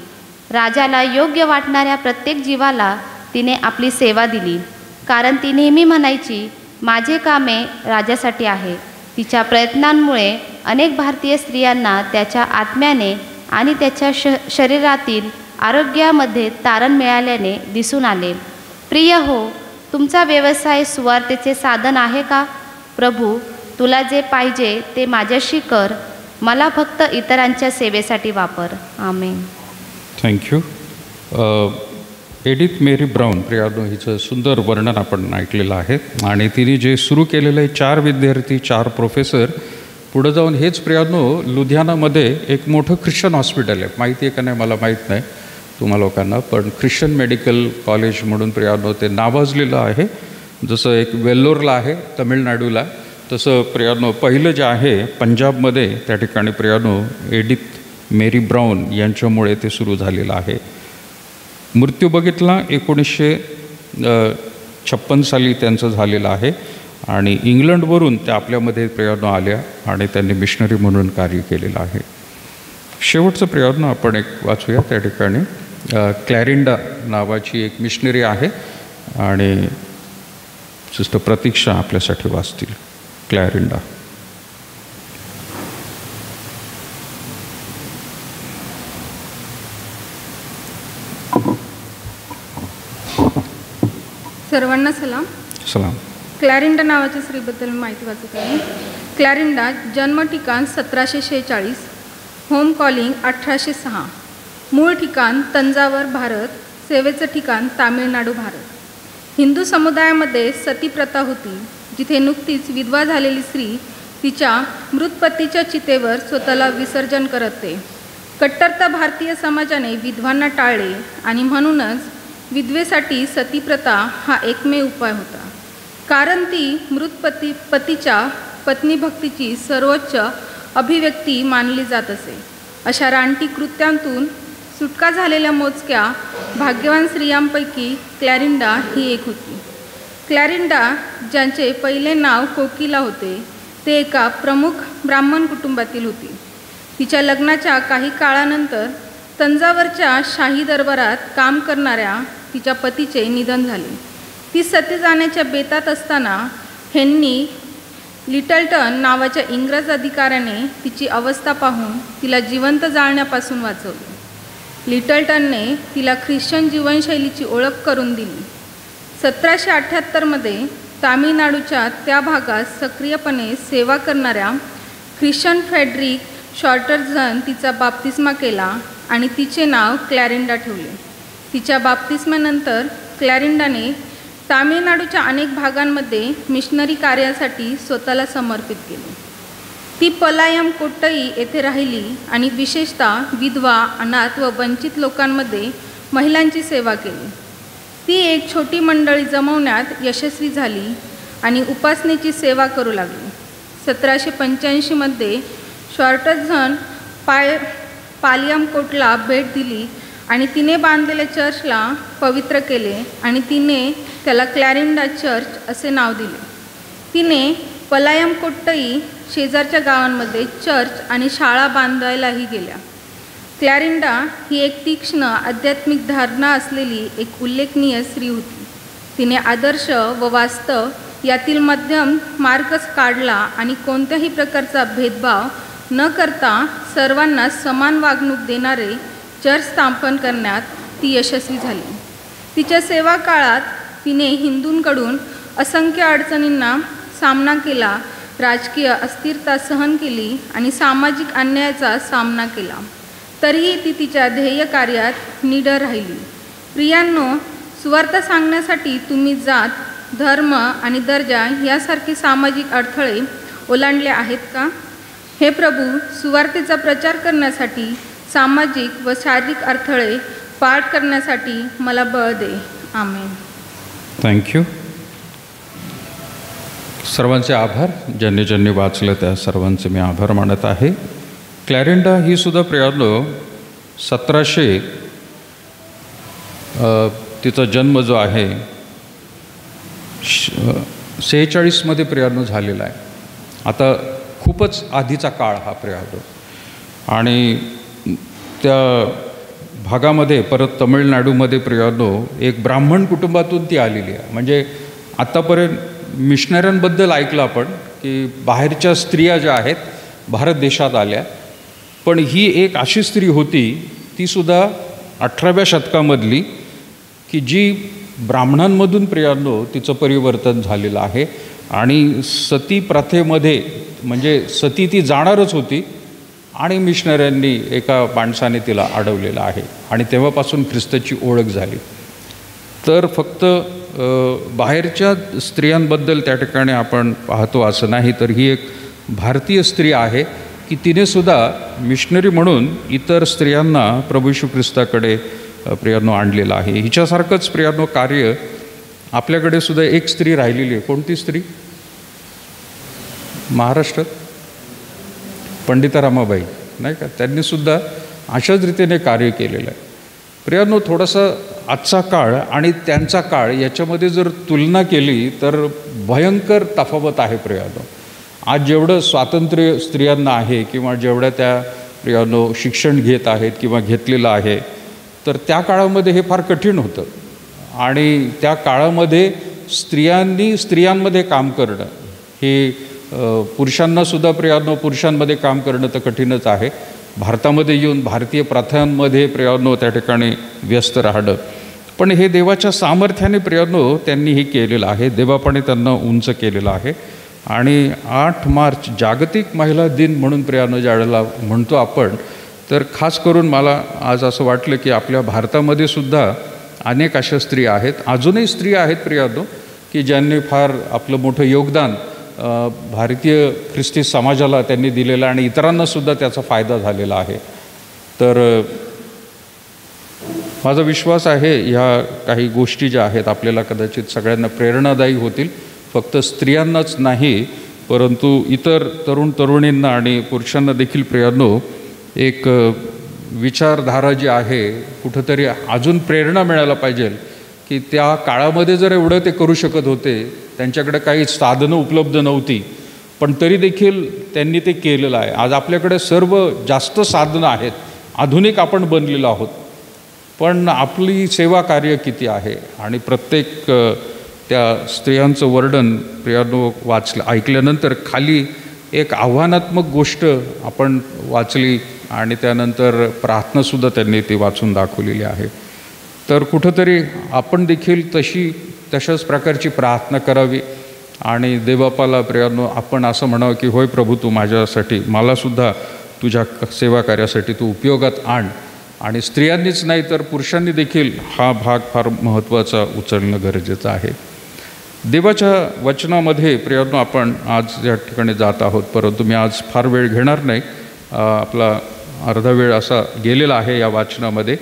[SPEAKER 5] राजाला योग्य वाटणाऱ्या प्रत्येक जीवाला तिने आपली सेवा दिली, कारण ती नेहमी म्हणायची, माझे कामे राजासाठी आहे. तिच्या प्रयत्नांमुळे अनेक भारतीय स्त्रियांना त्याच्या आत्म्याने आणि त्याच्या शरीरातील आरोग्यामध्ये तारण मिळाल्याने दिसून आले. प्रिय हो, तुमचा व्यवसाय सुवार्तेचे साधन आहे का? प्रभू, तुला जे पाहिजे ते माझ्याशी कर. मला फक्त इतरांच्या सेवेसाठी वापर. आमेन.
[SPEAKER 1] थँक्यू. एडिथ मेरी ब्राऊन प्रियानो हिचं सुंदर वर्णन आपण ऐकलेलं आहे आणि तिने जे सुरू केलेलं आहे 4 विद्यार्थी 4 प्रोफेसर पुढं जाऊन हेच प्रियानो लुधियानामध्ये एक मोठं ख्रिश्चन हॉस्पिटल आहे. माहिती आहे का नाही मला माहीत नाही तुम्हा लोकांना, पण ख्रिश्चन मेडिकल कॉलेज म्हणून प्रियानो ते नावाजलेलं आहे. जसं एक वेल्लोरला आहे तमिळनाडूला, तसं प्रियानो पहिलं जे आहे पंजाबमध्ये त्या ठिकाणी प्रियानो एडिथ मेरी ब्राऊन यांच्यामुळे ते सुरू झालेलं आहे. मृत्यू बघितला 1956 साली त्यांचं झालेलं आहे आणि इंग्लंडवरून त्या आपल्यामध्ये प्रियानो आल्या आणि त्यांनी मिशनरी म्हणून कार्य केलेलं आहे. शेवटचं प्रियानो आपण एक वाचूया. त्या ठिकाणी क्लॅरिंडा नावाची एक मिशनरी आहे आणि सिस्टर प्रतीक्षा आपल्यासाठी वाचतील. क्लॅरिंडा.
[SPEAKER 6] सर्वांना सलाम.
[SPEAKER 1] सलाम.
[SPEAKER 6] क्लॅरिंडा नावाच्या स्त्रीबद्दल माहिती वाचत आहे. क्लॅरिंडा जन्म ठिकाण 1746, होम कॉलिंग 1806, मूळ ठिकाण तंजावर भारत, सेवेचं ठिकाण तामिळनाडू भारत. हिंदू समुदायामध्ये सतीप्रथा होती, जिथे नुकतीच विधवा झालेली स्त्री तिच्या मृत पतीच्या चितेवर स्वतःला विसर्जन करते. कट्टरता भारतीय समाजाने विधवांना टाळले आणि म्हणूनच विधवेसाठी सतीप्रथा हा एकमेव उपाय होता, कारण ती मृत पतीच्या पत्नीभक्तीची सर्वोच्च अभिव्यक्ती मानली जात असे. अशा रानटी कृत्यांतून सुटका झालेल्या मोजक्या भाग्यवान स्त्रियांपैकी क्लॅरिंडा ही एक होती. क्लॅरिंडा, ज्यांचे पहिले नाव कोकिला होते, ते एका प्रमुख ब्राह्मण कुटुंबातील होती. तिच्या लग्नाच्या काही काळानंतर तंजावरच्या शाही दरबारात काम करणाऱ्या तिच्या पतीचे निधन झाले. ती सती जाण्याच्या बेतात असताना हेन्री लिटलटन नावाच्या इंग्रज अधिकाऱ्याने तिची अवस्था पाहून तिला जिवंत जाळण्यापासून वाचवले. लिटलटनने तिला ख्रिश्चन जीवनशैलीची ओळख करून दिली. 1778 तामिळनाडूच्या त्या भागात सक्रियपणे सेवा करणाऱ्या ख्रिश्चन फ्रेडरिक शॉर्टरझन तिचा बाप्तिस्मा केला आणि तिचे नाव क्लॅरिंडा ठेवले. तिच्या बाप्तिस्मानंतर क्लॅरिंडाने तामिळनाडूच्या अनेक भागांमध्ये मिशनरी कार्यासाठी स्वतःला समर्पित केले. ती पलायम कोट्टई येथे राहिली आणि विशेषतः विधवा, अनाथ व वंचित लोकांमध्ये महिलांची सेवा केली. ती एक छोटी मंडळी जमवण्यात यशस्वी झाली आणि उपासनेची सेवा करू लागली. 1785 शॉर्टरझन पालियामकोटला भेट दिली आणि तिने बांधलेल्या चर्चला पवित्र केले आणि तिने त्याला क्लॅरिंडा चर्च असे नाव दिले. तिने पलायमकोट्टई शेजारच्या गावांमध्ये चर्च आणि शाळा बांधायलाही गेल्या. क्लॅरिंडा ही एक तीक्ष्ण आध्यात्मिक धारणा असलेली एक उल्लेखनीय स्त्री होती. तिने आदर्श व वास्तव यातील मध्यम मार्ग काढला आणि कोणत्याही प्रकारचा भेदभाव न करता सर्वांना समान वागणूक देणारे चर्च स्थापन करण्यात ती यशस्वी झाली. तिच्या सेवा काळात तिने हिंदूंकडून असंख्य अडचणींना सामना केला, राजकीय अस्थिरता सहन केली आणि सामाजिक अन्यायाचा सामना केला. तरीही ती तिच्या ध्येय कार्यात निडर राहिली. प्रियांनो, सुवार्थ सांगण्यासाठी तुम्ही जात, धर्म आणि दर्जा यासारखे सामाजिक अडथळे ओलांडले आहेत का? हे प्रभू, सुवार्थेचा प्रचार करण्यासाठी सामाजिक व शारीरिक अडथळे पार करण्यासाठी मला बळ दे. आमेन.
[SPEAKER 1] थँक्यू. सर्वांचे आभार. ज्यांनी ज्यांनी वाचलं त्या सर्वांचे मी आभार मानत आहे. क्लॅरिंडा ही सुद्धा प्रियांनो 1700 तिचा जन्म जो आहे 46 प्रियांनो झालेला आहे. आता खूपच आधीचा काळ हा प्रियांनो. आणि त्या भागामध्ये परत तमिळनाडूमध्ये प्रियांनो एक ब्राह्मण कुटुंबातून ती आलेली आहे. म्हणजे आत्तापर्यंत मिशनऱ्यांबद्दल ऐकलं आपण की बाहेरच्या स्त्रिया ज्या आहेत भारत देशात आल्या, पण ही एक अशी स्त्री होती, तीसुद्धा 18व्या शतकामधली, की जी ब्राह्मणांमधून प्रियांनो तिचं परिवर्तन झालेलं आहे. आणि सती प्रथेमध्ये म्हणजे सती ती जाणारच होती आणि मिशनऱ्यांनी एका माणसाने तिला अडवलेलं आहे आणि तेव्हापासून ख्रिस्ताची ओळख झाली. तर फक्त बाहेरच्या स्त्रियांबद्दल त्या ठिकाणी आपण पाहतो असं नाही, तर ही एक भारतीय स्त्री आहे की तिनेसुद्धा मिशनरी म्हणून इतर स्त्रियांना प्रभू येशू ख्रिस्ताकडे प्रियांनो आणलेलं आहे. हिच्यासारखंच प्रियांनो कार्य आपल्याकडे सुद्धा एक स्त्री राहिलेली आहे. कोणती स्त्री? महाराष्ट्रात पंडिता रमाबाई, नाही का? त्यांनीसुद्धा अशाच रीतीने कार्य केलेलं आहे. प्रियांनो, थोडासा आजचा काळ आणि त्यांचा काळ याच्यामध्ये जर तुलना केली तर भयंकर तफावत आहे प्रियांनो. आज जेवढं स्वातंत्र्य स्त्रियांना आहे किंवा जेवढ्या त्या प्रियांनो शिक्षण घेत आहेत किंवा घेतलेलं आहे, तर त्या काळामध्ये हे फार कठीण होतं. आणि त्या काळामध्ये स्त्रियांमध्ये काम करणं हे पुरुषांनासुद्धा प्रियांनो पुरुषांमध्ये काम करणं तर कठीणच आहे. भारतामध्ये येऊन भारतीय प्रथांमध्ये प्रियांनो त्या ठिकाणी व्यस्त राहणं, पण हे देवाच्या सामर्थ्याने प्रियांनो त्यांनी हे केलेलं आहे. देवापणे त्यांना उंच केलेलं आहे. आणि 8 मार्च जागतिक महिला दिन म्हणून प्रियांनो ज्यावेळेला म्हणतो आपण, तर खास करून मला आज असं वाटलं की आपल्या भारतामध्ये सुद्धा अनेक अशा स्त्रिया आहेत, अजूनही स्त्रिया आहेत प्रियानो, की ज्यांनी फार आपलं मोठं योगदान भारतीय ख्रिस्ती समाजाला त्यांनी दिलेलं आणि इतरांनासुद्धा त्याचा फायदा झालेला आहे. तर माझा विश्वास आहे ह्या काही गोष्टी ज्या आहेत आपल्याला कदाचित सगळ्यांना प्रेरणादायी होतील. फक्त स्त्रियांनाच नाही परंतु इतर तरुण तरुणींना आणि पुरुषांना देखील प्रियानो एक विचारधारा जी आहे कुठंतरी अजून प्रेरणा मिळायला पाहिजे की त्या काळामध्ये जर एवढं ते करू शकत होते, त्यांच्याकडे काही साधनं उपलब्ध नव्हती, पण तरी देखील त्यांनी ते केलेलं आहे. आज आपल्याकडे सर्व जास्त साधनं आहेत, आधुनिक आपण बनलेलो आहोत, पण आपली सेवा कार्य किती आहे. आणि प्रत्येक त्या स्त्रियांचं वर्णन प्रियानो ऐकल्यानंतर खाली एक आव्हानात्मक गोष्ट आपण वाचली आणि त्यानंतर प्रार्थनासुद्धा त्यांनी ती वाचून दाखवलेली आहे. तर कुठंतरी आपण देखील तशाच प्रकारची प्रार्थना करावी आणि देवबापाला प्रियानो आपण असं म्हणावं की होय प्रभू, तू माझ्यासाठी, मलासुद्धा तुझ्या सेवा कार्यासाठी तू उपयोगात आण. आणि स्त्रियांनीच नाही तर पुरुषांनी देखील हा भाग फार महत्त्वाचा उचलणं गरजेचं आहे. देवाच्या वचनामध्ये प्रियानो आपण आज या ठिकाणी जात आहोत, परंतु मी आज फार वेळ घेणार नाही. आपला अर्धा वेळ असा गेलेला आहे या वाचनामध्ये.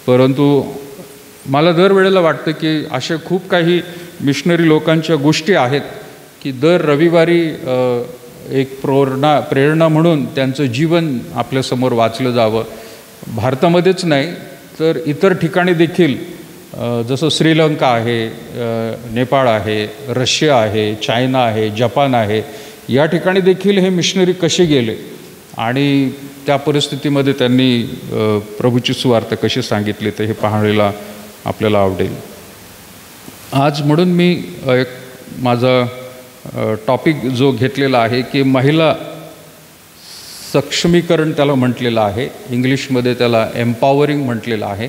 [SPEAKER 1] परंतु मला दरवेळेला वाटतं की अशा खूप काही मिशनरी लोकांच्या गोष्टी आहेत की दर रविवारी एक प्रेरणा म्हणून त्यांचं जीवन आपल्यासमोर वाचलं जावं. भारतामध्येच नाही तर इतर ठिकाणी देखील, जसं श्रीलंका आहे, नेपाळ आहे, रशिया आहे, चायना आहे, जपान आहे, या ठिकाणी देखील हे मिशनरी कसे गेले आणि त्या परिस्थितीमध्ये त्यांनी प्रभूची सुवार्ता कशी सांगितली ते हे पाहायला आपल्याला आवडेल. आज म्हणून मी एक माझा टॉपिक जो घेतलेला आहे की महिला सक्षमीकरण त्याला म्हटलेलं आहे, इंग्लिशमध्ये त्याला एम्पॉवरिंग म्हटलेलं आहे.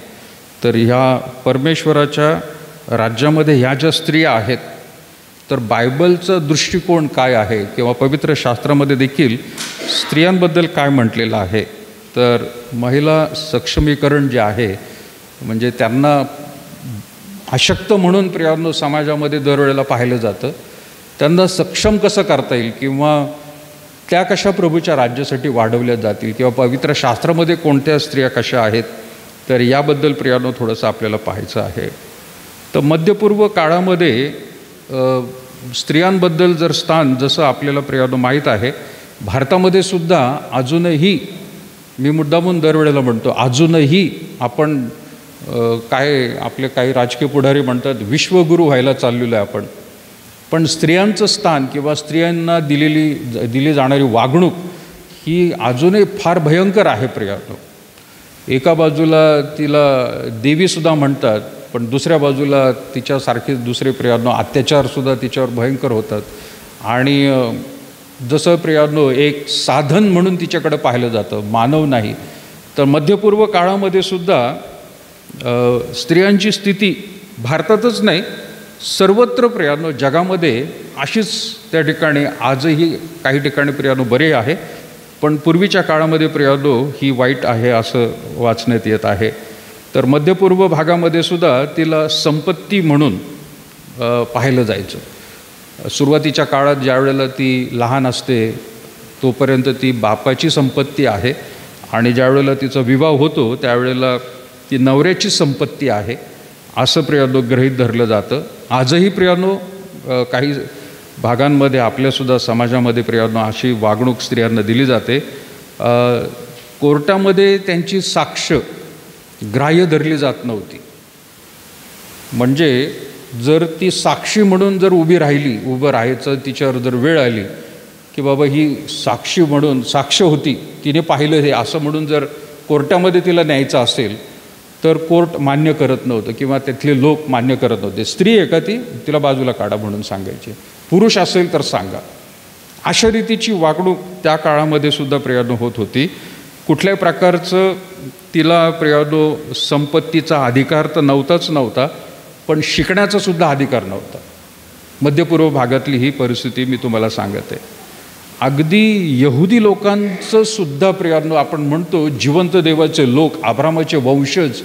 [SPEAKER 1] तर ह्या परमेश्वराच्या राज्यामध्ये ह्या ज्या स्त्रिया आहेत तर बायबलचा दृष्टिकोन काय आहे किंवा पवित्र शास्त्रामध्ये देखील स्त्रियांबद्दल काय म्हटलेलं आहे. तर महिला सक्षमीकरण जे आहे म्हणजे त्यांना अशक्त म्हणून प्रियानो समाजामध्ये दरवेळेला पाहिलं जातं. त्यांना सक्षम कसं करता येईल किंवा त्या कशा प्रभूच्या राज्यासाठी वाढवल्या जातील किंवा पवित्र शास्त्रामध्ये कोणत्या स्त्रिया कशा आहेत, तर याबद्दल प्रियानो थोडंसं आपल्याला पाहायचं आहे. तर मध्यपूर्व काळामध्ये स्त्रियांबद्दल जर स्थान जसं आपल्याला प्रियानो माहीत आहे, भारतामध्ये सुद्धा अजूनही, मी मुद्दामून दरवेळेला म्हणतो, अजूनही आपण काय आपले काही राजकीय पुढारी म्हणतात विश्वगुरू व्हायला चाललेलो आहे आपण, पण स्त्रियांचं स्थान किंवा स्त्रियांना दिली जाणारी वागणूक ही अजूनही फार भयंकर आहे प्रियानो. एका बाजूला तिला देवीसुद्धा म्हणतात, पण दुसऱ्या बाजूला तिच्यासारखे दुसरे प्रियानो अत्याचारसुद्धा तिच्यावर भयंकर होतात. आणि जसं प्रियानो एक साधन म्हणून तिच्याकडे पाहिलं जातं, मानव नाही. तर मध्यपूर्व काळामध्ये सुद्धा स्त्रियांची स्थिती भारतातच नाही सर्वत्र प्रियानो जगामध्ये अशीच त्या ठिकाणी आजही काही ठिकाणी प्रियानो बरे आहे, पण पूर्वीच्या काळामध्ये प्रियानो ही वाईट आहे असं वाचण्यात येत आहे. तर मध्यपूर्व भागामध्ये सुद्धा तिला संपत्ती म्हणून पाहिलं जायचं. सुरुवातीच्या काळात ज्या वेळेला ती लहान असते तोपर्यंत ती बापाची संपत्ती आहे आणि ज्या वेळेला तिचा विवाह होतो त्यावेळेला ती नवऱ्याची संपत्ती आहे असं प्रियानो गृहीत धरलं जातं. आजही प्रियानो काही भागांमध्ये आपल्यासुद्धा समाजामध्ये प्रियानो अशी वागणूक स्त्रियांना दिली जाते. कोर्टामध्ये त्यांची साक्ष ग्राह्य धरली जात नव्हती. म्हणजे जर ती साक्षी म्हणून जर उभं राहायचं तिच्यावर जर वेळ आली की बाबा ही साक्षी म्हणून साक्ष होती, तिने पाहिलं हे असं म्हणून जर कोर्टामध्ये तिला न्यायचं असेल तर कोर्ट मान्य करत नव्हतं किंवा तिथले लोक मान्य करत नव्हते. स्त्री आहे का ती, तिला बाजूला काढा म्हणून सांगायचे. पुरुष असेल तर सांगा. अशा रीतीची वागणूक त्या काळामध्ये सुद्धा प्रियानो होत होती. कुठल्याही प्रकारचं तिला प्रियानो संपत्तीचा अधिकार तर नव्हता, पण शिकण्याचा सुद्धा अधिकार नव्हता. मध्यपूर्व भागातली ही परिस्थिती मी तुम्हाला सांगत आहे. अगदी यहुदी लोकांचं सुद्धा प्रियानो आपण म्हणतो जिवंत देवाचे लोक, अब्रामाचे वंशज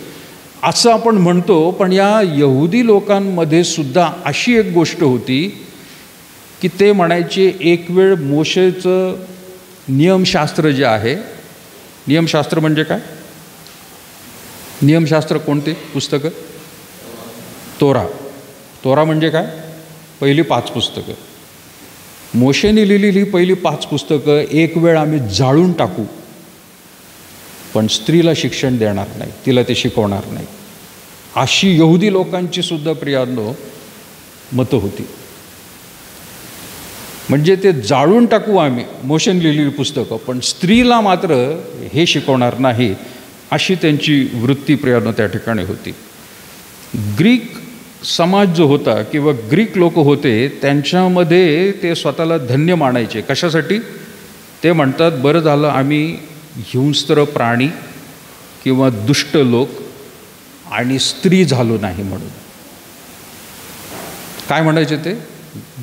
[SPEAKER 1] असं आपण म्हणतो, पण या यहुदी लोकांमध्ये सुद्धा अशी एक गोष्ट होती की ते म्हणायचे, एक वेळ मोशेचं नियमशास्त्र जे आहे, नियमशास्त्र म्हणजे काय? नियमशास्त्र कोणते पुस्तकं? तोरा. तोरा म्हणजे काय? पहिली 5 पुस्तकं. मोशेने लिहिलेली पहिली 5 पुस्तकं एक वेळ आम्ही जाळून टाकू, पण स्त्रीला शिक्षण देणार नाही, तिला ते शिकवणार नाही, अशी यहुदी लोकांची सुद्धा प्रियांनो मतं होती. म्हणजे ते जाळून टाकू आम्ही मोशेने लिहिलेली पुस्तकं, पण स्त्रीला मात्र हे शिकवणार नाही, अशी त्यांची वृत्ती प्रियांनो त्या ठिकाणी होती. ग्रीक समाज जो होता किंवा ग्रीक लोक होते, त्यांच्यामध्ये ते स्वतःला धन्य मानायचे. कशासाठी? ते म्हणतात, बरं झालं आम्ही हिंस्त्र प्राणी किंवा दुष्ट लोक आणि स्त्री झालो नाही म्हणून. काय म्हणायचे ते?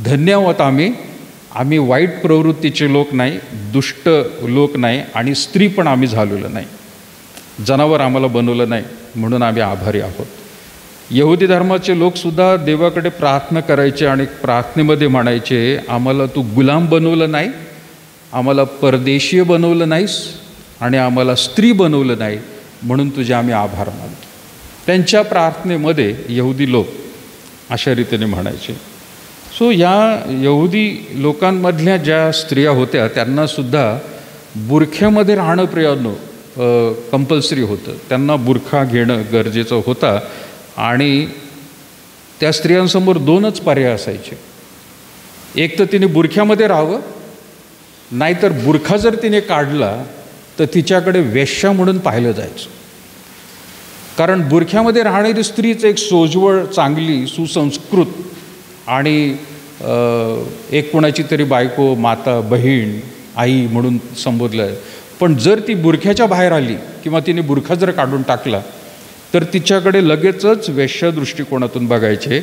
[SPEAKER 1] धन्य आहोत आम्ही वाईट प्रवृत्तीचे लोक नाही, दुष्ट लोक नाही, आणि स्त्री पण आम्ही झालेलो नाही, जनावर आम्हाला बनवलं नाही, म्हणून आम्ही आभारी आहोत. यहुदी धर्माचे लोकसुद्धा देवाकडे प्रार्थना करायचे आणि प्रार्थनेमध्ये म्हणायचे, आम्हाला तू गुलाम बनवलं नाही, आम्हाला परदेशीय बनवलं नाहीस, आणि आम्हाला स्त्री बनवलं नाही, म्हणून तुझे आम्ही आभार मानतो. त्यांच्या प्रार्थनेमध्ये यहुदी लोक अशा रीतीने म्हणायचे. सो या यहुदी लोकांमधल्या ज्या स्त्रिया होत्या त्यांनासुद्धा बुरख्यामध्ये राहणं प्रियांनो कंपल्सरी होतं. त्यांना बुरखा घेणं गरजेचं होतं, आणि त्या स्त्रियांसमोर 2च पर्याय असायचे. एक तर तिने बुरख्यामध्ये राहावं, नाहीतर बुरखा जर तिने काढला तर तिच्याकडे वेश्या म्हणून पाहिलं जायचं. कारण बुरख्यामध्ये राहणारी स्त्रीच एक सोजवळ, चांगली, सुसंस्कृत आणि एक कोणाची तरी बायको, माता, बहीण, आई म्हणून संबोधलं आहे. पण जर ती बुरख्याच्या बाहेर आली किंवा तिने बुरखा जर काढून टाकला तर तिच्याकडे लगेचच वेश्या दृष्टिकोनातून बघायचे,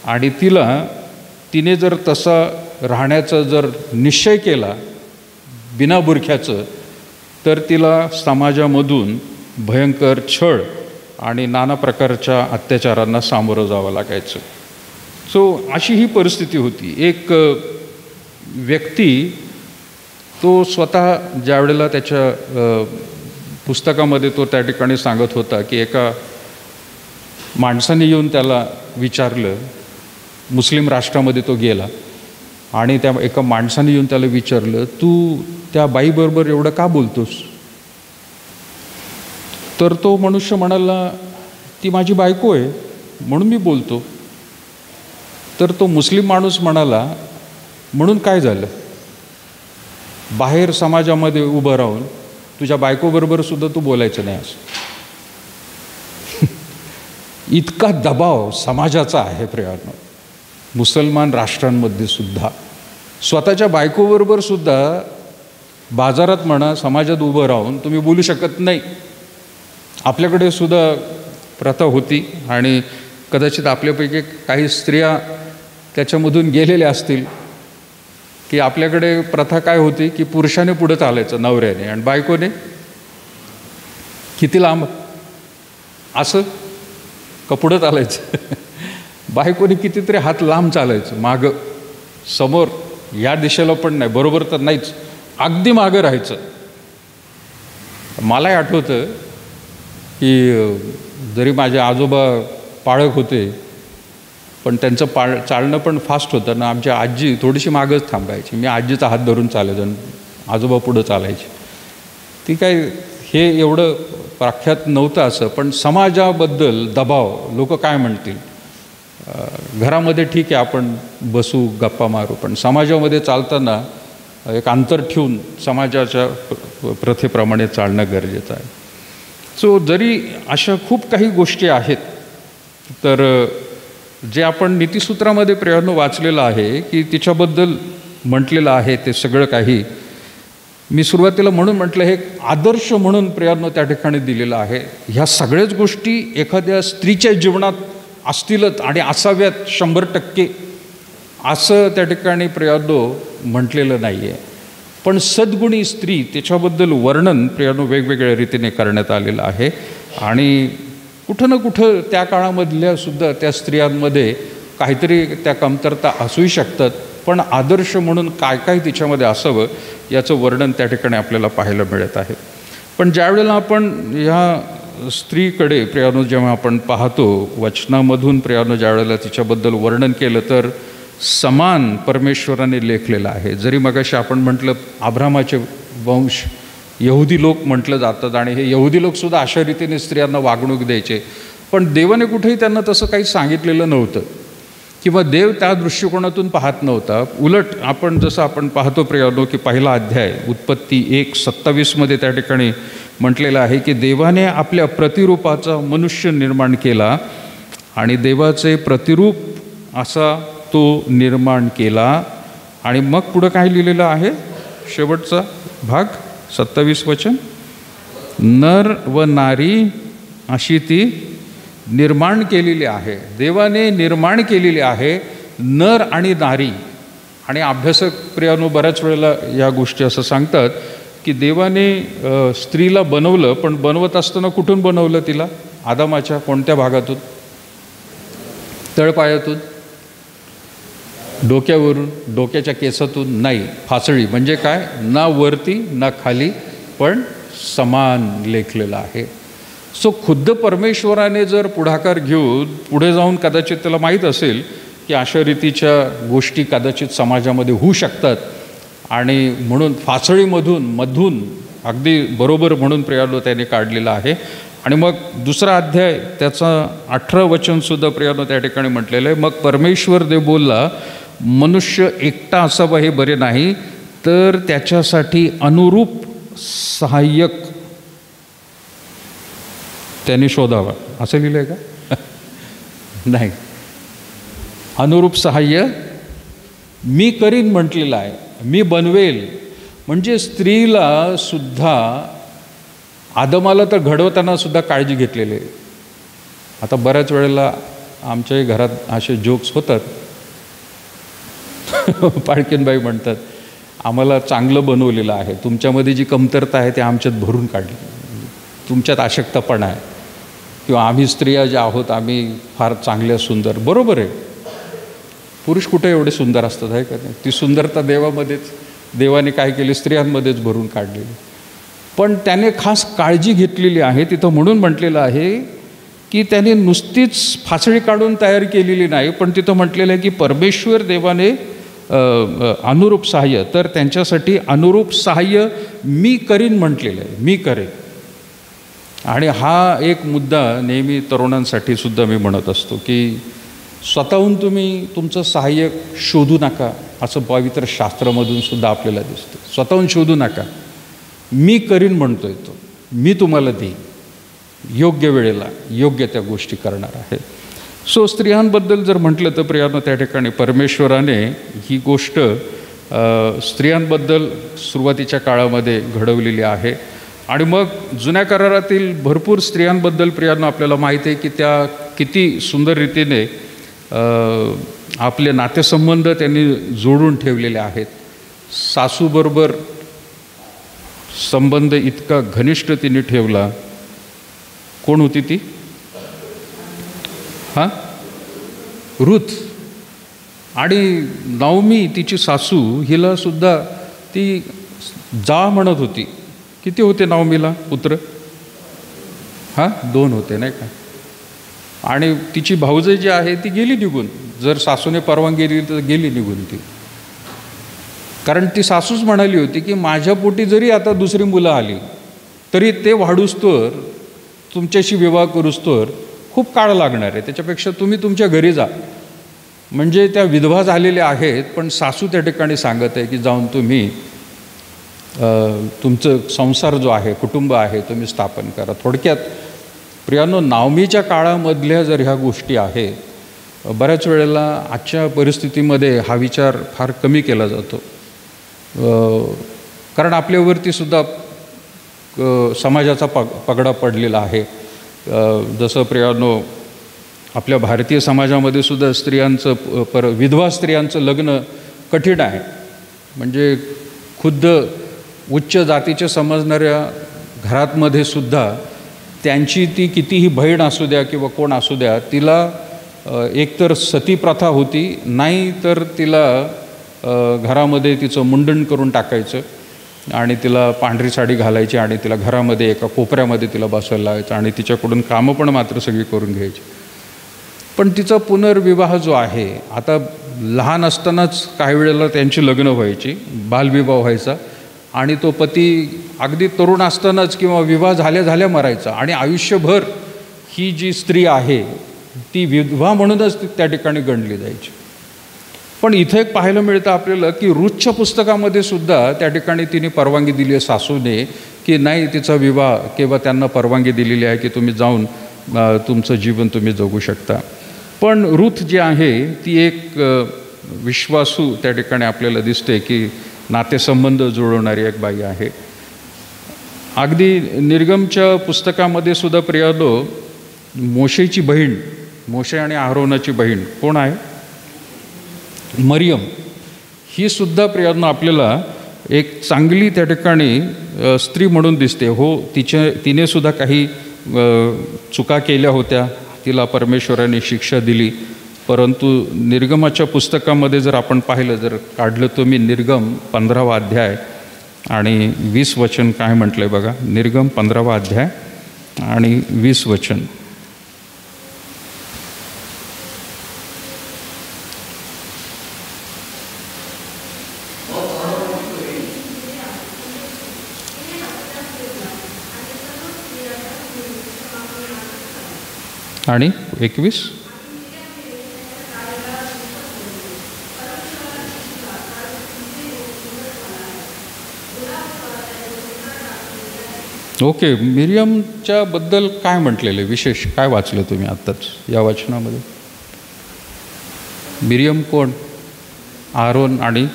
[SPEAKER 1] आणि तिने जर तसा राहण्याचा जर निश्चय केला बिना बुरख्याचं, तर तिला समाजामधून भयंकर छळ आणि नाना प्रकारच्या अत्याचारांना सामोरं जावं लागायचं. सो अशी ही परिस्थिती होती. एक व्यक्ती तो स्वतः ज्या वेळेला त्याच्या पुस्तकामध्ये तो त्या ठिकाणी सांगत होता की एका माणसाने येऊन त्याला विचारलं, मुस्लिम राष्ट्रामध्ये तो गेला, आणि त्या एका माणसाने येऊन त्याला विचारलं, तू त्या बाईबरोबर एवढं का बोलतोस? तर तो मनुष्य म्हणाला, ती माझी बायको आहे म्हणून मी बोलतो. तर तो मुस्लिम माणूस म्हणाला, म्हणून काय झालं? बाहेर समाजामध्ये उभं राहून तुझ्या बायकोबरोबर सुद्धा तू बोलायचं नाही असं. इतका दबाव समाजाचा आहे प्रियांनो. मुसलमान राष्ट्रांमध्ये सुद्धा स्वतःच्या बायकोबरोबर सुद्धा बाजारात म्हणा, समाजात उभं राहून तुम्ही बोलू शकत नाही. आपल्याकडे सुद्धा प्रथा होती, आणि कदाचित आपल्यापैकी काही स्त्रिया त्याच्यामधून गेलेल्या असतील, की आपल्याकडे प्रथा काय होती की पुरुषाने पुढं चालायचं नवऱ्याने, आणि बायकोने किती लांब असं का पुढं चालायचं. बायकोने कितीतरी हात लांब चालायचं, मागं समोर, या दिशेला पण नाही, बरोबर तर नाहीच, अगदी मागं राहायचं. मलाही आठवतं की जरी माझे आजोबा पाळक होते, पण त्यांचं चालणं पण फास्ट होतं ना. आमची आजी थोडीशी मागंच थांबायची, मी आजीचा हात धरून चालायचो, आजोबा पुढं चालायचे. ती काय हे एवढं प्रख्यात नव्हतं असं, पण समाजाबद्दल दबाव, लोक काय म्हणतील. घरामध्ये ठीक आहे आपण बसू गप्पा मारू, पण समाजामध्ये चालताना एक अंतर ठेवून समाजाच्या प्रथेप्रमाणे चालणं गरजेचं आहे. सो जरी अशा खूप काही गोष्टी आहेत, तर जे आपण नीतिसूत्रामध्ये प्रियांनो वाचलेलं आहे की तिच्याबद्दल म्हटलेलं आहे, ते सगळं काही मी सुरुवातीला म्हणून म्हटलं हे आदर्श म्हणून प्रियांनो त्या ठिकाणी दिलेलं आहे. ह्या सगळ्याच गोष्टी एखाद्या स्त्रीच्या जीवनात असतीलच आणि असाव्यात 100%, असं त्या ठिकाणी प्रियांनो म्हटलेलं नाही आहे. पण सद्गुणी स्त्री त्याच्याबद्दल वर्णन प्रियांनो वेगवेगळ्या रीतीने करण्यात आलेलं आहे. आणि कुठं ना कुठं त्या काळामधल्या सुद्धा त्या स्त्रियांमध्ये काहीतरी त्या कमतरता असूही शकतात, पण आदर्श म्हणून काय काय तिच्यामध्ये असावं याचं वर्णन त्या ठिकाणी आपल्याला पाहायला मिळत आहे. पण ज्यावेळेला आपण ह्या स्त्रीकडे प्रियानो जेव्हा आपण पाहतो वचनामधून, प्रियानो ज्यावेळेला तिच्याबद्दल वर्णन केलं तर समान परमेश्वराने लेखलेलं आहे. जरी मगाशी आपण म्हटलं अब्रामाचे वंश यहुदी लोक म्हटलं जातात आणि हे यहुदी लोकसुद्धा अशा रीतीने स्त्रियांना वागणूक द्यायचे, पण देवाने कुठेही त्यांना तसं काही सांगितलेलं नव्हतं किंवा देव त्या दृष्टिकोनातून पाहत नव्हता. उलट आपण जसं आपण पाहतो प्रियानो की पहिला अध्याय उत्पत्ती 1:27 त्या ठिकाणी म्हटलेलं आहे की देवाने आपल्या प्रतिरूपाचा मनुष्य निर्माण केला आणि देवाचे प्रतिरूप असा तो निर्माण केला. आणि मग पुढं काय लिहिलेलं आहे शेवटचा भाग 27 वचन, नर व नारी अशी ती निर्माण केलेली आहे. देवाने निर्माण केलेली आहे नर आणि नारी. आणि अभ्यासक प्रियानो बऱ्याच वेळेला या गोष्टी असं सांगतात की देवाने स्त्रीला बनवलं, पण बनवत असताना कुठून बनवलं तिला? आदामाच्या कोणत्या भागातून? तळपायातून, डोक्यावरून, डोक्याच्या केसातून नाही. फासळी म्हणजे काय? ना वरती ना खाली, पण समान लेखलेलं आहे. सो खुद्द परमेश्वराने जर पुढाकार घेऊन पुढे जाऊन कदाचित त्याला माहीत असेल की अशा रीतीच्या गोष्टी कदाचित समाजामध्ये होऊ शकतात आणि म्हणून फासळीमधून अगदी बरोबर म्हणून प्रियानो त्याने काढलेला आहे. आणि मग दुसरा अध्याय त्याचा 18 वचनसुद्धा प्रियानो त्या ठिकाणी म्हटलेलं आहे, मग परमेश्वर देव बोलला मनुष्य एकटा असावा हे बरे नाही, तर त्याच्यासाठी अनुरूप सहाय्यक त्याने शोधावा. असं लिहिलं आहे का? नाही, अनुरूप सहाय्य मी करीन म्हटलेलं आहे, मी बनवेल. म्हणजे स्त्रीला सुद्धा आदमाला तर घडवताना सुद्धा काळजी घेतलेली आहे. आता बऱ्याच वेळेला आमच्याही घरात असे जोक्स होतात. पाळकीनबाई म्हणतात आम्हाला चांगलं बनवलेलं आहे, तुमच्यामध्ये जी कमतरता आहे ते आमच्यात भरून काढली, तुमच्यात अशक्तपणा आहे, किंवा आम्ही स्त्रिया ज्या आहोत आम्ही फार चांगल्या सुंदर. बरोबर आहे, पुरुष कुठे एवढे सुंदर असतात आहे का नाही? ती सुंदरता देवामध्येच, देवाने काय केली स्त्रियांमध्येच भरून काढलेली. पण त्याने खास काळजी घेतलेली आहे तिथं. म्हणून म्हटलेलं आहे की त्याने नुसतीच फासळी काढून तयार केलेली नाही, पण तिथं म्हटलेलं आहे की परमेश्वर देवाने अनुरूप सहाय्य, तर त्यांच्यासाठी अनुरूप सहाय्य मी करीन म्हटलेलं आहे, मी करेन. आणि हा एक मुद्दा नेहमी तरुणांसाठी सुद्धा मी म्हणत असतो की स्वतःहून तुम्ही तुमचं सहाय्यक शोधू नका, असं पवित्र शास्त्रामधून सुद्धा आपल्याला दिसतं. स्वतःहून शोधू नका, मी करीन म्हणतोय तो, मी तुम्हाला देईन, योग्य वेळेला योग्य त्या गोष्टी करणार आहे. सो स्त्रियांबद्दल जर म्हटलं तर प्रियानो त्या ठिकाणी परमेश्वराने ही गोष्ट स्त्रियांबद्दल सुरुवातीच्या काळामध्ये घडवलेली आहे. आणि मग जुन्या करारातील भरपूर स्त्रियांबद्दल प्रियानो आपल्याला माहिती आहे की त्या किती सुंदर रीतीने आपले नातेसंबंध त्यांनी जोडून ठेवलेले आहेत. सासूबरोबर संबंध इतका घनिष्ठ तिने ठेवला. कोण होती ती? रूथ. आणि नाओमी तिची सासू हिला सुद्धा ती जा म्हणत होती. किती होते नाओमीला पुत्र? 2 होते नाही का. आणि तिची भाऊजय जी आहे ती गेली निघून. जर सासूने परवानगी दिली तर गेली निघून ती. कारण ती सासूच म्हणाली होती की माझ्या पोटी जरी आता दुसरी मुलं आली तरी ते वाढूस्तोवर, तुमच्याशी विवाह करूस्तोवर खूप काळ लागणार आहे, त्याच्यापेक्षा तुम्ही तुमच्या घरी जा. म्हणजे त्या विधवा झालेल्या आहेत, पण सासू त्या ठिकाणी सांगत आहे की जाऊन तुम्ही तुमचं संसार जो आहे, कुटुंब आहे, तुम्ही स्थापन करा. थोडक्यात प्रियानो नाओमीच्या काळामधल्या जर ह्या गोष्टी आहेत, बऱ्याच वेळेला आजच्या परिस्थितीमध्ये हा विचार फार कमी केला जातो. कारण आपल्यावरती सुद्धा समाजाचा पगडा पडलेला आहे. जसं प्रियानो आपल्या भारतीय समाजामध्ये सुद्धा स्त्रियांचं विधवा स्त्रियांचं लग्न कठीण आहे. म्हणजे खुद्द उच्च जातीचे समजणाऱ्या घरातमध्ये सुद्धा त्यांची ती कितीही बहीण असू द्या किंवा कोण असू द्या, तिला एकतर सती प्रथा होती, नाही तर तिला घरामध्ये तिचं मुंडन करून टाकायचं आणि तिला पांढरी साडी घालायची आणि तिला घरामध्ये एका कोपऱ्यामध्ये तिला बसवायला लावायचं आणि तिच्याकडून कामं पण मात्र सगळी करून घ्यायची. पण तिचा पुनर्विवाह जो आहे, आता लहान असतानाच काही वेळेला त्यांची लग्न व्हायची, बालविवाह व्हायचा आणि तो पती अगदी तरुण असतानाच किंवा विवाह झाल्या झाल्या मरायचा आणि आयुष्यभर ही जी स्त्री आहे ती विधवा म्हणूनच त्या ठिकाणी गणली जायची. पण इथं एक पाहायला मिळतं आपल्याला की रूथच्या पुस्तकामध्ये सुद्धा त्या ठिकाणी तिने परवानगी दिली आहे सासूने की नाही, तिचा विवाह किंवा त्यांना परवानगी दिलेली आहे की तुम्ही जाऊन तुमचं जीवन तुम्ही जगू शकता. पण रूथ जी आहे ती एक विश्वासू त्या ठिकाणी आपल्याला दिसते की नातेसंबंध जुळवणारी एक बाई आहे. अगदी निर्गमच्या पुस्तकामध्ये सुद्धा प्रियानो मोशेची बहीण, मोशे आणि आरोनाची बहीण कोण आहे? मरियम. ही सुद्धा प्रियानो आपल्याला एक चांगली त्या ठिकाणी स्त्री म्हणून दिसते. हो, तिने सुद्धा काही चुका केल्या होत्या, तिला परमेश्वराने शिक्षा दिली, परंतु निर्गमाच्या पुस्तकामध्ये जर आपण पाहिलं, जर काढलं तुम्ही निर्गम 15वा अध्याय आणि 20 वचन काय म्हटलं आहे बघा. निर्गम 15वा अध्याय आणि 20 वचन. आणि 21. ओके, मिरियमच्या बद्दल काय म्हटलेलं आहे विशेष? काय वाचलं तुम्ही आत्ताच या वचनामध्ये? मिरियम कोण? आरोन आणि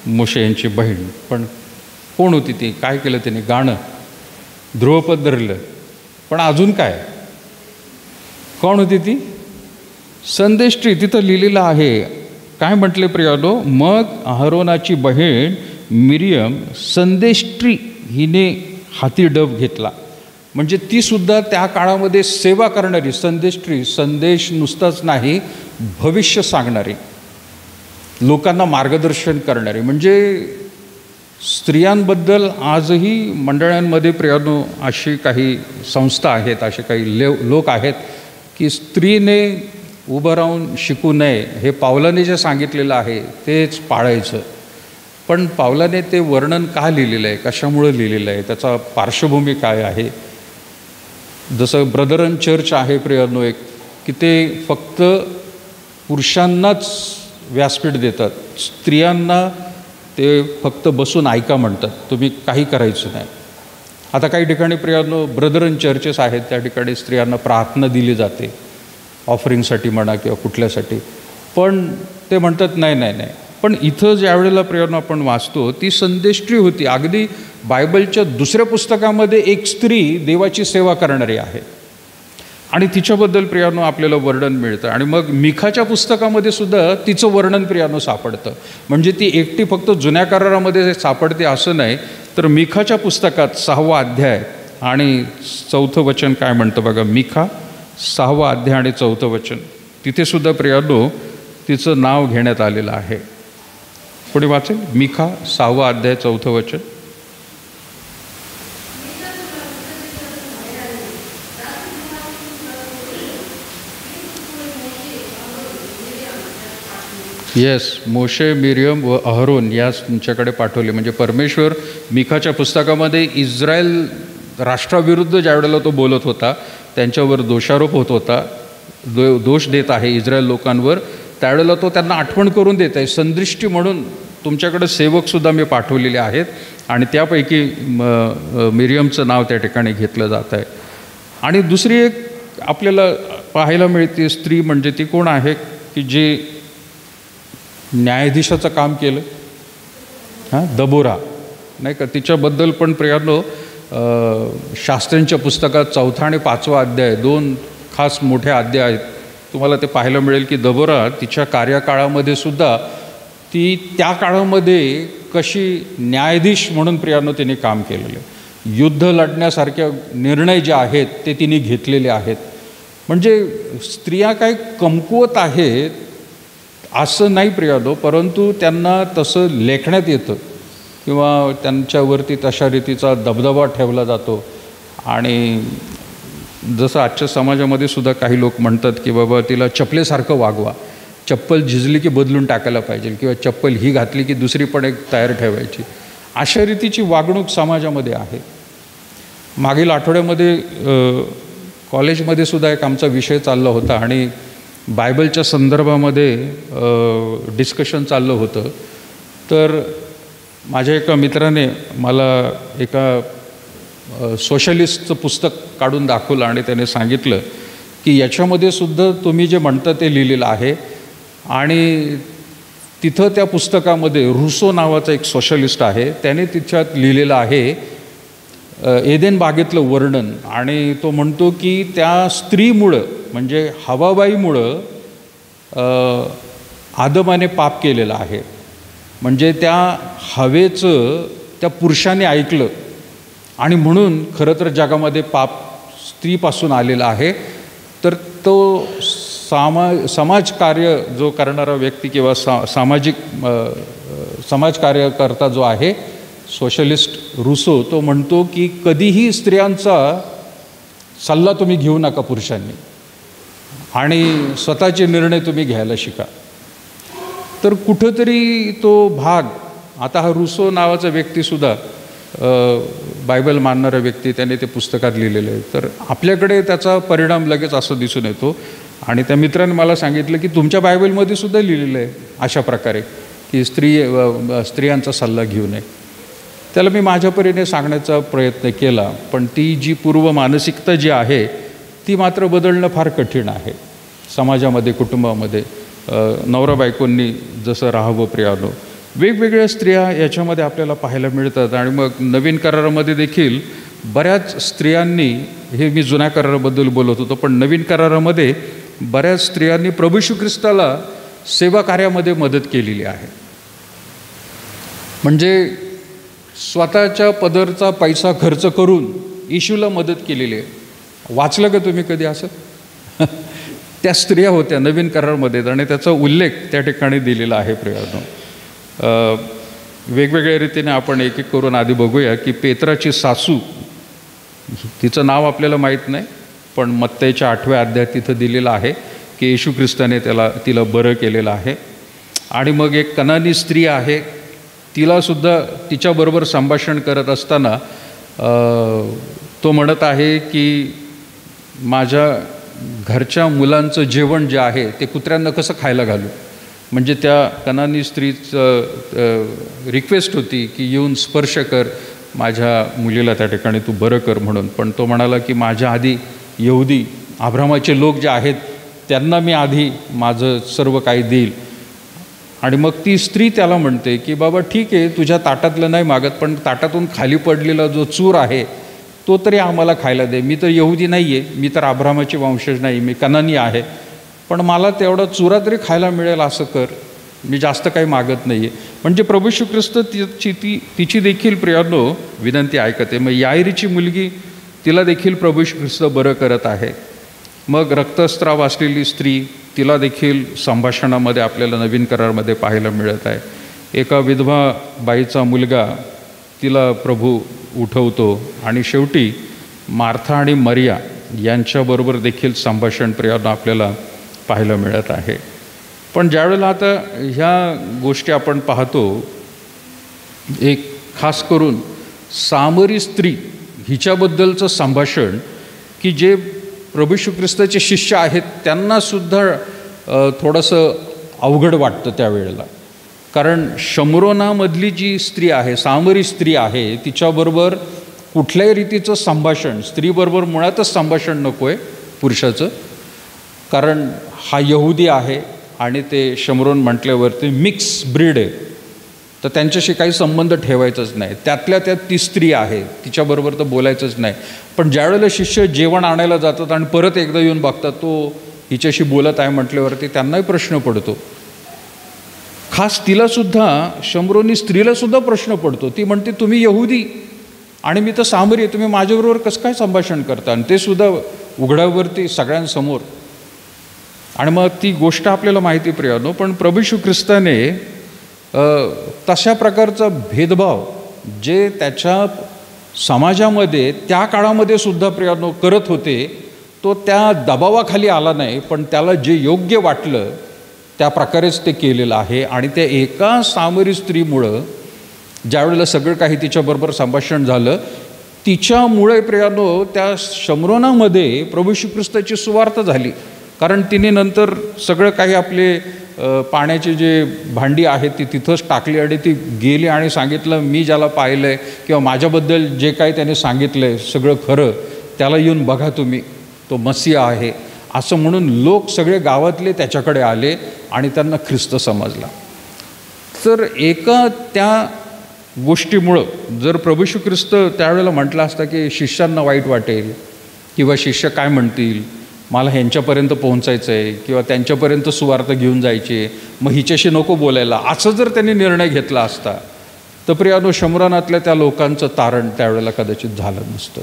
[SPEAKER 1] मोशे यांची बहीण. पण कोण होती ती? काय केलं तिने? गाणं, ध्रुवपद धरलं. पण अजून काय? कोण होती ती? संदेष्ट्री. तिथं लिहिलेलं आहे. काय म्हटले प्रियानो? मग अहरोनाची बहीण मिरियम संदेष्ट्री हिने हाती डब घेतला. म्हणजे ती सुद्धा त्या काळामध्ये सेवा करणारी संदेष्ट्री. संदेश नुसताच नाही, भविष्य सांगणारी, लोकांना मार्गदर्शन करणारी. म्हणजे स्त्रियांबद्दल आजही मंडळांमध्ये प्रियानो अशी काही संस्था आहेत, असे काही लोक आहेत की स्त्रीने उभं राहून शिकू नये. हे पावलाने जे सांगितलेलं आहे तेच पाळायचं. पण पावलाने ते वर्णन का लिहिलेलं आहे, कशामुळं लिहिलेलं आहे, त्याचा पार्श्वभूमी काय आहे? जसं ब्रदरन चर्च आहे प्रियानो एक, की ते फक्त पुरुषांनाच व्यासपीठ देतात, स्त्रियांना ते फक्त बसून ऐका म्हणतात, तुम्ही काही करायचं नाही. आता काही ठिकाणी प्रियानो ब्रदरन चर्चेस आहेत, त्या ठिकाणी स्त्रियांना प्रार्थना दिली जाते, ऑफरिंगसाठी म्हणा किंवा कुठल्यासाठी. पण ते म्हणतात नाही नाही नाही. पण इथं ज्या वेळेला प्रियानो आपण वाचतो ती संदेष्ट्री होती. अगदी बायबलच्या दुसऱ्या पुस्तकामध्ये एक स्त्री देवाची सेवा करणारी आहे आणि तिच्याबद्दल प्रियानो आपल्याला वर्णन मिळतं. आणि मग मिखाच्या पुस्तकामध्ये सुद्धा तिचं वर्णन प्रियानो सापडतं. म्हणजे ती एकटी फक्त जुन्या करारामध्ये सापडते असं नाही, तर मिखाच्या पुस्तकात 6वा अध्याय आणि 4थं वचन काय म्हणतं बघा. मिखा 6वा अध्याय आणि 4थं वचन, तिथे सुद्धा प्रियानो तिचं नाव घेण्यात आलेलं आहे. पुढे वाचेल. मिखा 6वा अध्याय 4थं वचन. येस, मोशे, मिरियम व अहरोन यास तुमच्याकडे पाठवले. म्हणजे परमेश्वर मिखाच्या पुस्तकामध्ये इस्रायल राष्ट्राविरुद्ध ज्या वेळेला तो बोलत होता, त्यांच्यावर दोषारोप होत होता, दोष देत आहे इस्रायल लोकांवर, त्यावेळेला तो त्यांना आठवण करून देत आहे. संदृष्टी म्हणून तुमच्याकडे सेवकसुद्धा मी पाठवलेले आहेत आणि त्यापैकी मिरियमचं नाव त्या ठिकाणी घेतलं जात आहे. आणि दुसरी एक आपल्याला पाहायला मिळते स्त्री, म्हणजे ती कोण आहे की जी न्यायाधीशाचं काम केलं, दबोरा नाही का. तिच्याबद्दल पण प्रियानो शास्त्र्यांच्या पुस्तकात 4था आणि 5वा अध्याय 2 खास मोठे अध्याय आहेत. तुम्हाला ते पाहायला मिळेल की दबोरा तिच्या कार्यकाळामध्ये सुद्धा ती त्या काळामध्ये कशी न्यायाधीश म्हणून प्रियानो तिने काम केलेलं. युद्ध लढण्यासारखे निर्णय जे आहेत ते तिने घेतलेले आहेत. म्हणजे स्त्रिया काय कमकुवत आहेत असं नाही प्रियानो, परंतु त्यांना तसं लेखण्यात येतं किंवा त्यांच्यावरती तशा रीतीचा दबदबा ठेवला जातो. आणि जसं आजच्या समाजामध्ये सुद्धा काही लोक म्हणतात की बाबा तिला चपलेसारखं वागवा, चप्पल झिजली की बदलून टाकायला पाहिजे किंवा चप्पल ही घातली की दुसरी पण एक तयार ठेवायची, अशा रीतीची वागणूक समाजामध्ये आहे. मागील आठवड्यामध्ये कॉलेजमध्ये सुद्धा एक आमचा विषय चालला होता आणि बायबलच्या संदर्भामध्ये डिस्कशन चाललं होतं. तर माझ्या एका मित्राने मला एका सोशलिस्टचं पुस्तक काढून दाखवलं आणि त्याने सांगितलं की याच्यामध्ये सुद्धा तुम्ही जे म्हणता ते लिहिलेलं आहे. आणि तिथं त्या पुस्तकामध्ये रुसो नावाचा एक सोशलिस्ट आहे, त्याने तिच्यात लिहिलेलं आहे एदेन बागेतलं वर्णन. आणि तो म्हणतो की त्या स्त्रीमुळं म्हणजे हवाबाईमुळं आदमाने पाप केलेलं आहे. म्हणजे त्या हवेचं त्या पुरुषाने ऐकलं आणि म्हणून खरं तर जगामध्ये पाप स्त्रीपासून आलेला आहे. तर तो समाजकार्य जो करणारा व्यक्ती किंवा सामाजिक समाजकार्यकर्ता जो आहे सोशलिस्ट रुसो, तो म्हणतो की कधीही स्त्रियांचा सल्ला तुम्ही घेऊ नका पुरुषांनी आणि स्वतःचे निर्णय तुम्ही घ्यायला शिका. तर कुठंतरी तो भाग, आता हा रुसो नावाचा व्यक्तीसुद्धा बायबल मानणारा व्यक्ती, त्याने ते पुस्तकात लिहिलेलं आहे. तर आपल्याकडे त्याचा परिणाम लगेच असं दिसून येतो. आणि त्या मित्राने मला सांगितलं की तुमच्या बायबलमध्ये सुद्धा लिहिलेलं आहे अशा प्रकारे की स्त्रियांचा सल्ला घेऊ नये. त्याला मी माझ्या परीने सांगण्याचा प्रयत्न केला, पण ती जी पूर्व मानसिकता जी आहे ती मात्र बदलणं फार कठीण आहे. समाजामध्ये, कुटुंबामध्ये नवरा बायकोंनी जसं राहावं प्रियानो, वेगवेगळ्या स्त्रिया याच्यामध्ये आपल्याला पाहायला मिळतात. आणि मग नवीन करारामध्ये देखील बऱ्याच स्त्रियांनी, हे मी जुन्या कराराबद्दल बोलत होतो, पण नवीन करारामध्ये बऱ्याच स्त्रियांनी प्रभू येशू ख्रिस्ताला सेवा कार्यामध्ये मदत केलेली आहे. म्हणजे स्वतःच्या पदरचा पैसा खर्च करून येशूला मदत केलेली आहे. वाचलं का तुम्ही कधी असं? त्या स्त्रिया होत्या नवीन करारामध्ये आणि त्याचा उल्लेख त्या ठिकाणी दिलेला आहे प्रियानो. वेगवेगळ्या रीतीने आपण एक एक करून आधी बघूया की पेत्राची सासू, तिचं नाव आपल्याला माहीत नाही, पण मत्तईच्या 8व्या अध्यायात तिथं दिलेलं आहे की येशू ख्रिस्ताने तिला बरं केलेलं आहे. आणि मग एक कनानी स्त्री आहे, तिलासुद्धा तिच्याबरोबर संभाषण करत असताना तो म्हणत आहे की माझ्या घरच्या मुलांचं जेवण जे आहे ते कुत्र्यांना कसं खायला घालू. म्हणजे त्या कनानी स्त्रीचं रिक्वेस्ट होती की येऊन स्पर्श कर माझ्या मुलीला, त्या ठिकाणी तू बरं कर म्हणून. पण तो म्हणाला की माझ्या आधी यहुदी अब्रामाचे लोक जे आहेत त्यांना मी आधी माझं सर्व काही देईल. आणि मग ती स्त्री त्याला म्हणते की बाबा ठीक आहे, तुझ्या ताटातलं नाही मागत, पण ताटातून खाली पडलेला जो चूर आहे तो तरी आम्हाला खायला दे. मी तर यहुदी नाही आहे, मी तर अब्रामाची वंशज नाही, मी कनानी आहे, पण मला तेवढा चुरा तरी खायला मिळेल असं कर, मी जास्त काही मागत नाही आहे. म्हणजे प्रभू येशू ख्रिस्त तिची देखील प्रियानो विनंती ऐकते. मग याईरीची मुलगी, तिला देखील प्रभू येशू ख्रिस्त बरं करत आहे. मग रक्तस्राव असलेली स्त्री, तिला देखील संभाषणामध्ये आपल्याला नवीन करारामध्ये पाहायला मिळत आहे. एका विधवा बाईचा मुलगा, तिला प्रभू उठवतो. आणि शेवटी मार्था आणि मरिया यांच्याबरोबर देखील संभाषण प्रियानो आपल्याला पाहायला मिळत आहे. पण ज्यावेळेला आता ह्या गोष्टी आपण पाहतो, एक खास करून सामरी स्त्री हिच्याबद्दलचं संभाषण की जे प्रभू येशू ख्रिस्ताचे शिष्य आहेत त्यांनासुद्धा थोडंसं अवघड वाटतं त्यावेळेला. कारण शमरोनामधली जी स्त्री आहे, सामरी स्त्री आहे, तिच्याबरोबर कुठल्याही रीतीचं संभाषण, स्त्रीबरोबर मुळातच संभाषण नको आहे पुरुषाचं. कारण हा यहुदी आहे आणि ते शमरोन म्हटल्यावरती मिक्स ब्रीड आहे, तर त्यांच्याशी काही संबंध ठेवायचाच नाही. त्यातल्या त्यात ती स्त्री आहे, तिच्याबरोबर तर बोलायचंच नाही. पण ज्यावेळेला शिष्य जेवण आणायला जातात आणि परत एकदा येऊन बघतात तो हिच्याशी बोलत आहे म्हटल्यावरती त्यांनाही प्रश्न पडतो. खास तिलासुद्धा, शमरोनी स्त्रीलासुद्धा प्रश्न पडतो. ती म्हणते तुम्ही यहुदी आणि मी तर सामरी आहे, तुम्ही माझ्याबरोबर कसं काय संभाषण करता, आणि ते सुद्धा उघड्यावरती सगळ्यांसमोर. आणि मग ती गोष्ट आपल्याला माहिती प्रियानो, पण प्रभू येशू ख्रिस्ताने तशा प्रकारचा भेदभाव जे त्याच्या समाजामध्ये त्या काळामध्ये सुद्धा प्रियानो करत होते, तो त्या दबावाखाली आला नाही, पण त्याला जे योग्य वाटलं त्या प्रकारेच ते केलेलं आहे. आणि त्या एका सामरी स्त्रीमुळं ज्यावेळेला सगळं काही तिच्याबरोबर संभाषण झालं, तिच्यामुळे प्रियानो त्या शमरोनामध्ये प्रभू येशू ख्रिस्ताची सुवार्ता झाली. कारण तिने नंतर सगळं काही आपले पाण्याची जे भांडी आहेत ती तिथंच टाकली आणि ती गेली आणि सांगितलं, मी ज्याला पाहिलं आहे किंवा माझ्याबद्दल जे काही त्याने सांगितलं आहे सगळं खरं, त्याला येऊन बघा तुम्ही, तो मसीहा आहे असं म्हणून लोक सगळे गावातले त्याच्याकडे आले आणि त्यांना ख्रिस्त समजला. तर एका त्या गोष्टीमुळं जर प्रभू येशू ख्रिस्त त्यावेळेला म्हटलं असतं की शिष्यांना वाईट वाटेल किंवा शिष्य काय म्हणतील, मला ह्यांच्यापर्यंत पोहोचायचं आहे किंवा त्यांच्यापर्यंत सुवार्ता घेऊन जायची, मग हिच्याशी नको बोलायला, असं जर त्यांनी निर्णय घेतला असता तर प्रियानो शमरोनातल्या त्या लोकांचं तारण त्यावेळेला कदाचित झालं नसतं.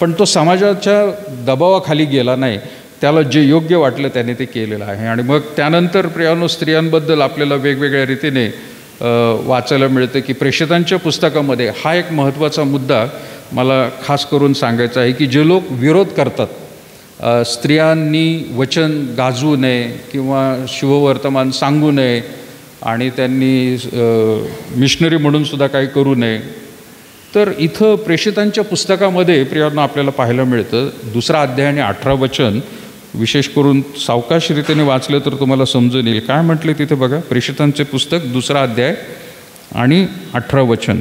[SPEAKER 1] पण तो समाजाच्या दबावाखाली गेला नाही, त्याला जे योग्य वाटलं त्याने ते केलेलं आहे. आणि मग त्यानंतर प्रियानो स्त्रियांबद्दल आपल्याला वेगवेगळ्या रीतीने वाचायला मिळतं की प्रेषितांच्या पुस्तकामध्ये हा एक महत्त्वाचा मुद्दा मला खास करून सांगायचा आहे की जे लोक विरोध करतात, स्त्रियांनी वचन गाजवू नये किंवा शुभवर्तमान सांगू नये आणि त्यांनी मिशनरी म्हणून सुद्धा काही करू नये, तर इथं प्रेषितांच्या पुस्तकामध्ये प्रियांनो आपल्याला पाहायला मिळतं 2 अध्याय आणि 18 वचन, विशेष करून सावकाश रीतीने वाचलं तर तुम्हाला समजून येईल काय म्हटले तिथे बघा. प्रेषितांचे पुस्तक 2 अध्याय आणि 18 वचन.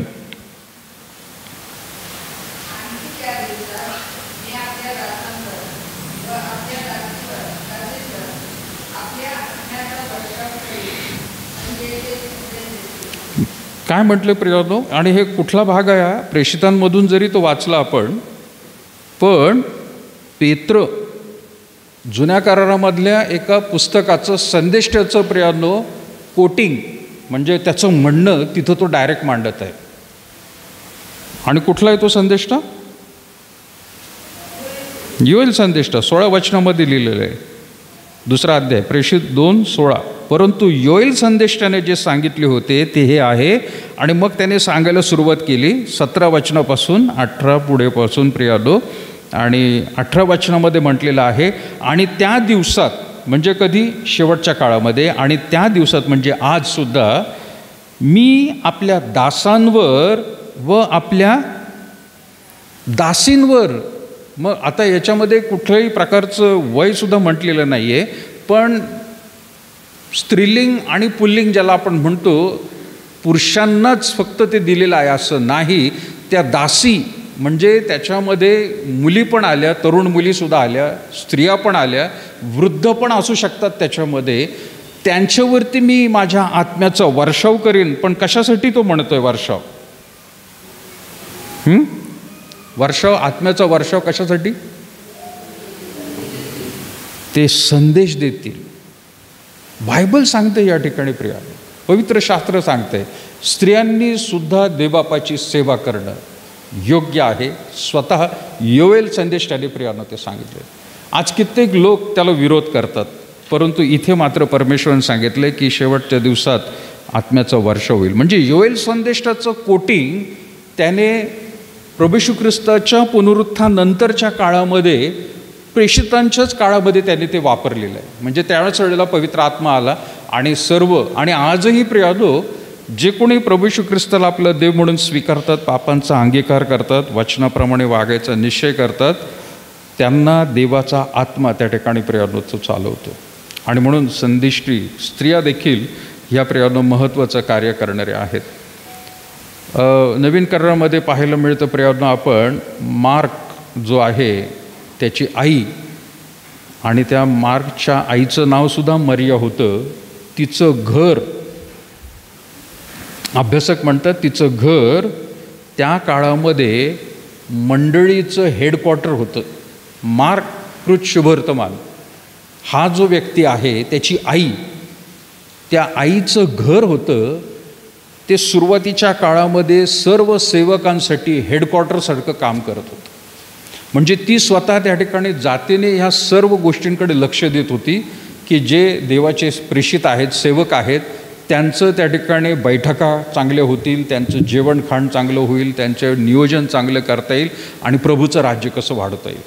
[SPEAKER 1] काय म्हटलं प्रियांनो, आणि हे कुठला भाग आहे प्रेषितांमधून जरी तो वाचला आपण, पण पेत्र जुन्या करारामधल्या एका पुस्तकाचं संदेष्टाचं प्रियांनो कोटिंग म्हणजे त्याचं म्हणणं तिथं तो डायरेक्ट मांडत आहे. आणि कुठला आहे तो संदेष्टा? योएल संदेष्टा 16 वचनामध्ये लिहिलेलं आहे. 2 अध्याय प्रेषित 2:16. परंतु योएल संदेष्टाने जे सांगितले होते ते हे आहे. आणि मग त्याने सांगायला सुरुवात केली 17 वचनापासून 18 पुढेपासून प्रियानो. आणि 18 वचनामध्ये म्हटलेलं आहे, आणि त्या दिवसात म्हणजे कधी, शेवटच्या काळामध्ये, आणि त्या दिवसात म्हणजे आजसुद्धा मी आपल्या दासांवर व आपल्या दासींवर, मग आता याच्यामध्ये कुठल्याही प्रकारचं वयसुद्धा म्हटलेलं नाही आहे, पण स्त्रीलिंग आणि पुल्लिंग ज्याला आपण म्हणतो, पुरुषांनाच फक्त ते दिलेलं आहे असं नाही. त्या दासी म्हणजे त्याच्यामध्ये मुली पण आल्या, तरुण मुलीसुद्धा आल्या, स्त्रिया पण आल्या, वृद्ध पण असू शकतात त्याच्यामध्ये. त्यांच्यावरती मी माझ्या आत्म्याचा वर्षाव करीन. पण कशासाठी तो म्हणतोय वर्षाव? वर्षाव, आत्म्याचा वर्षाव कशासाठी? ते संदेश देतील. बायबल सांगते या ठिकाणी प्रिया, पवित्र शास्त्र सांगते स्त्रियांनी सुद्धा देवबापाची सेवा करणं योग्य आहे. स्वतः योएल संदेष्टाने प्रियानं ते सांगितले. आज कित्येक लोक त्याला विरोध करतात, परंतु इथे मात्र परमेश्वराने सांगितले की शेवटच्या दिवसात आत्म्याचा वर्ष होईल. म्हणजे योएल संदेष्टाचं कोटिंग त्याने प्रभू येशू ख्रिस्ताच्या पुनरुत्थानानंतरच्या काळामध्ये, प्रेषितांच्याच काळामध्ये त्यांनी ते वापरलेलं आहे. म्हणजे त्यावेळेस वेळेला पवित्र आत्मा आला आणि सर्व, आणि आजही प्रियानो जे कोणी प्रभू येशू ख्रिस्ताला आपलं देव म्हणून स्वीकारतात, पापांचा अंगीकार करतात, वचनाप्रमाणे वागायचा निश्चय करतात, त्यांना देवाचा आत्मा त्या ठिकाणी प्रियानो तो चालवतो. आणि म्हणून संदिष्टी स्त्रिया देखील ह्या प्रियानो महत्त्वाचं कार्य करणारे आहेत. नवीन करारामध्ये पाहायला मिळतं प्रियानो, आपण मार्क जो आहे त्याची आई, आणि त्या मार्कच्या आईचं नावसुद्धा मरिया होतं. तिचं घर, अभ्यासक म्हणतात तिचं घर त्या काळामध्ये मंडळीचं हेडक्वार्टर होतं. मार्क कृत शुभवर्तमान हा जो व्यक्ती आहे त्याची आई, त्या आईचं घर होतं ते सुरुवातीच्या काळामध्ये सर्व सेवकांसाठी हेडक्वार्टरसारखं काम करत होतं. म्हणजे ती स्वतः त्या ठिकाणी जातीने ह्या सर्व गोष्टींकडे लक्ष देत होती की जे देवाचे प्रेषित आहेत, सेवक आहेत, त्यांचं त्या ठिकाणी बैठका चांगल्या होतील, त्यांचं जेवण खाण चांगलं होईल, त्यांचं नियोजन चांगलं करता येईल आणि प्रभूचं राज्य कसं वाढवता येईल.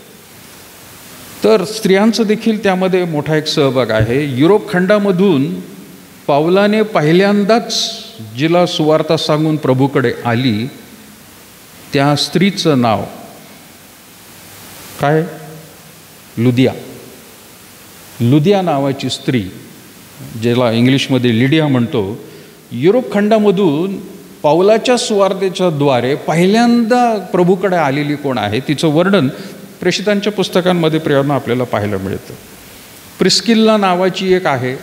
[SPEAKER 1] तर स्त्रियांचं देखील त्यामध्ये मोठा एक सहभाग आहे. युरोप खंडामधून पावलाने पहिल्यांदाच जिला सुवार्ता सांगून प्रभूकडे आली त्या स्त्रीचं नाव काय? लुदिया नावाची स्त्री, ज्याला इंग्लिशमध्ये लिडिया म्हणतो, युरोप खंडामधून पावलाच्या सुवार्तेच्या द्वारे पहिल्यांदा प्रभूकडे आलेली कोण आहे, तिचं वर्णन प्रेषितांच्या पुस्तकांमध्ये प्रियांनो आपल्याला पाहायला मिळतं. प्रिस्किल्ला नावाची एक आहे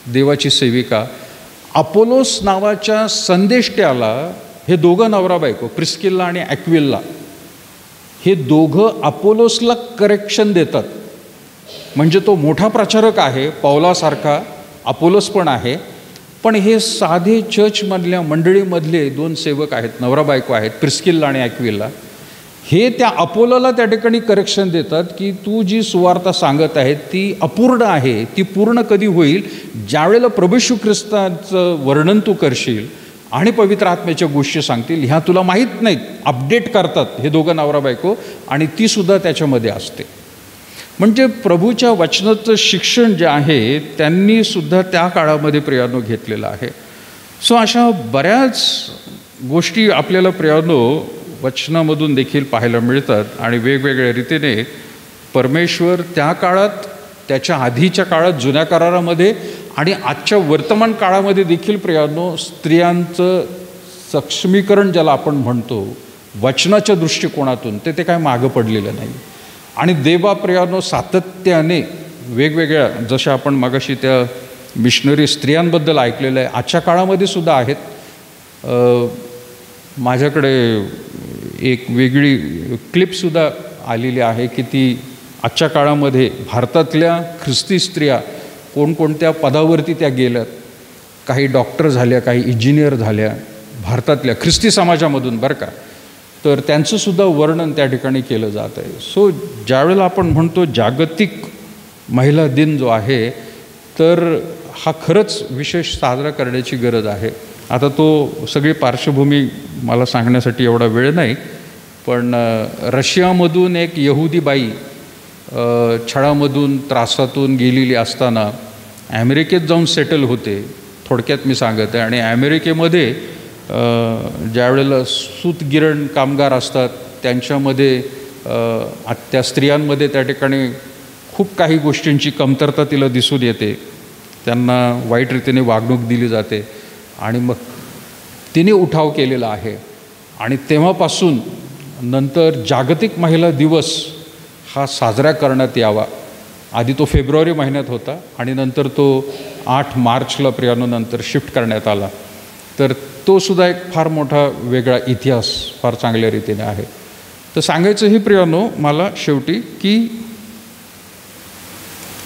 [SPEAKER 1] देवाची सेविका. अपोलोस नावाच्या संदेष्ट्याला हे दोघं नवरा बायको, प्रिस्किल्ला आणि ॲक्विल्ला, हे दोघं अपोलोसला करेक्शन देतात. म्हणजे तो मोठा प्रचारक आहे पौलासारखा, अपोलोस पण आहे, पण हे साधे चर्चमधल्या मंडळीमधले दोन सेवक आहेत, नवरा बायको आहेत, प्रिस्किल्ला आणि ॲक्विल्ला. हे त्या अपोलोला त्या ठिकाणी करेक्शन देतात की तू जी सुवार्ता सांगत आहे ती अपूर्ण आहे, ती पूर्ण कधी होईल ज्यावेळेला प्रभू येशू ख्रिस्ताचं वर्णन तू करशील आणि पवित्र आत्म्याच्या गोष्टी सांगतील, ह्या तुला माहीत नाहीत. अपडेट करतात हे दोघं नवरा बायको आणि तीसुद्धा त्याच्यामध्ये असते. म्हणजे प्रभूच्या वचनाचं शिक्षण जे आहे त्यांनीसुद्धा त्या काळामध्ये प्रियांनो घेतलेलं आहे. सो अशा बऱ्याच गोष्टी आपल्याला प्रियांनो वचनामधून देखील पाहायला मिळतात. आणि वेगवेगळ्या रीतीने परमेश्वर त्या काळात, त्याच्या आधीच्या काळात, जुन्या करारामध्ये आणि आजच्या वर्तमान काळामध्ये देखील प्रियांनो स्त्रियांचं सक्षमीकरण ज्याला आपण म्हणतो वचनाच्या दृष्टिकोनातून ते काय मागं पडलेलं नाही. आणि देवा प्रियांनो सातत्याने वेगवेगळ्या, जशा आपण मगाशी त्या मिशनरी स्त्रियांबद्दल ऐकलेलं आहे, आजच्या काळामध्ये सुद्धा आहेत. माझ्याकडे एक वेगळी क्लिपसुद्धा आलेली आहे की ती आजच्या काळामध्ये भारतातल्या ख्रिस्ती स्त्रिया कोणकोणत्या पदावरती त्या गेल्यात. काही डॉक्टर झाल्या, काही इंजिनियर झाल्या भारतातल्या ख्रिस्ती समाजामधून बरं का. तर त्यांचंसुद्धा वर्णन त्या ठिकाणी केलं जात आहे. सो ज्यावेळेला आपण म्हणतो जागतिक महिला दिन जो आहे तर हा खरंच विशेष साजरा करण्याची गरज आहे. आता तो सगळी पार्श्वभूमी मला सांगण्यासाठी एवढा वेळ नाही, पण रशियामधून एक यहुदी बाई छळामधून त्रासातून गेलेली असताना अमेरिकेत जाऊन सेटल होते, थोडक्यात मी सांगत आहे. आणि अमेरिकेमध्ये ज्यावेळेला सूतगिरण कामगार असतात त्यांच्यामध्ये त्या स्त्रियांमध्ये त्या ठिकाणी खूप काही गोष्टींची कमतरता तिला दिसून येते, त्यांना वाईट रीतीने वागणूक दिली जाते. आणि मग तिने उठाव केलेला आहे. आणि तेव्हापासून नंतर जागतिक महिला दिवस हा साजरा करण्यात यावा. आधी तो फेब्रुवारी महिन्यात होता आणि नंतर तो 8 मार्चला प्रियांनो नंतर शिफ्ट करण्यात आला. तर तो सुद्धा एक फार मोठा वेगळा इतिहास फार चांगल्या रीतीने आहे. तर सांगायचं ही प्रियांनो मला शेवटी की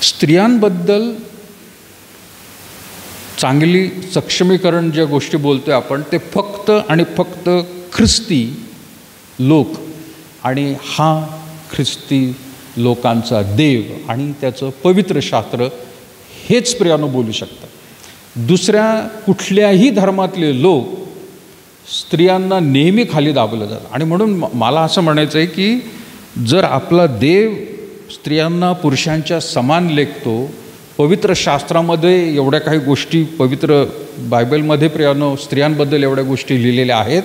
[SPEAKER 1] स्त्रियांबद्दल चांगली सक्षमीकरण ज्या गोष्टी बोलतोय आपण ते फक्त आणि फक्त ख्रिस्ती लोक आणि हा ख्रिस्ती लोकांचा देव आणि त्याचं पवित्र शास्त्र हेच प्रियांनो बोलू शकतात. दुसऱ्या कुठल्याही धर्मातले लोक स्त्रियांना नेहमी खाली दाबलं जातात. आणि म्हणून मला असं म्हणायचं आहे की जर आपला देव स्त्रियांना पुरुषांच्या समान लेखतो, पवित्र शास्त्रामध्ये एवढ्या काही गोष्टी, पवित्र बायबलमध्ये प्रियांनो स्त्रियांबद्दल एवढ्या गोष्टी लिहिलेल्या आहेत,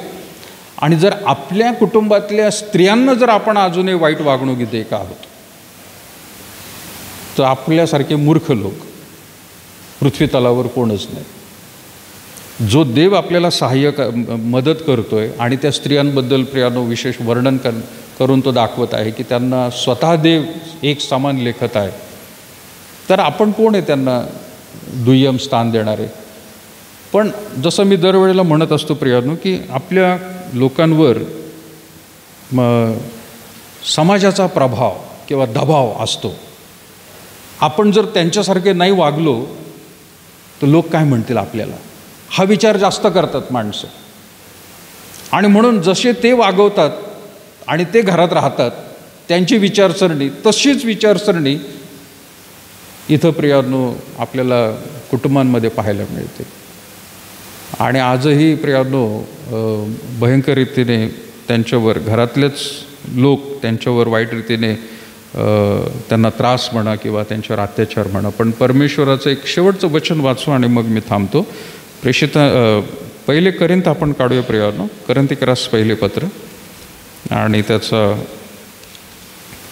[SPEAKER 1] आणि जर आपल्या कुटुंबातल्या स्त्रियांना जर आपण अजूनही वाईट वागणूक देत आहोत तर आपल्यासारखे मूर्ख लोक पृथ्वी तलावर कोणच नाही. जो देव आपल्याला मदत करतोय आणि त्या स्त्रियांबद्दल प्रियांनो विशेष वर्णन करून तो दाखवत आहे की त्यांना स्वतः देव एक समान लेखत आहे, तर आपण कोण आहे त्यांना दुय्यम स्थान देणारे. पण जसं मी दरवेळेला म्हणत असतो प्रियांनो की आपल्या लोकांवर समाजाचा प्रभाव किंवा दबाव असतो. आपण जर त्यांच्यासारखे नाही वागलो तर लोक काय म्हणतील आपल्याला, हा विचार जास्त करतात माणसं. आणि म्हणून जसे ते वागवतात आणि ते घरात राहतात, त्यांची विचारसरणी तशीच विचारसरणी इथं प्रियांनो आपल्याला कुटुंबांमध्ये पाहायला मिळते. आणि आजही प्रियांनो भयंकर रीतीने त्यांच्यावर, घरातलेच लोक त्यांच्यावर वाईट रीतीने त्यांना त्रास म्हणा किंवा त्यांच्यावर अत्याचार म्हणा. पण परमेश्वराचं एक शेवटचं वचन वाचू आणि मग मी थांबतो. प्रेषित पहिले करिंथ आपण काढूया प्रियांनो, कोरिन्थिकरास पहिले पत्र आणि त्याचा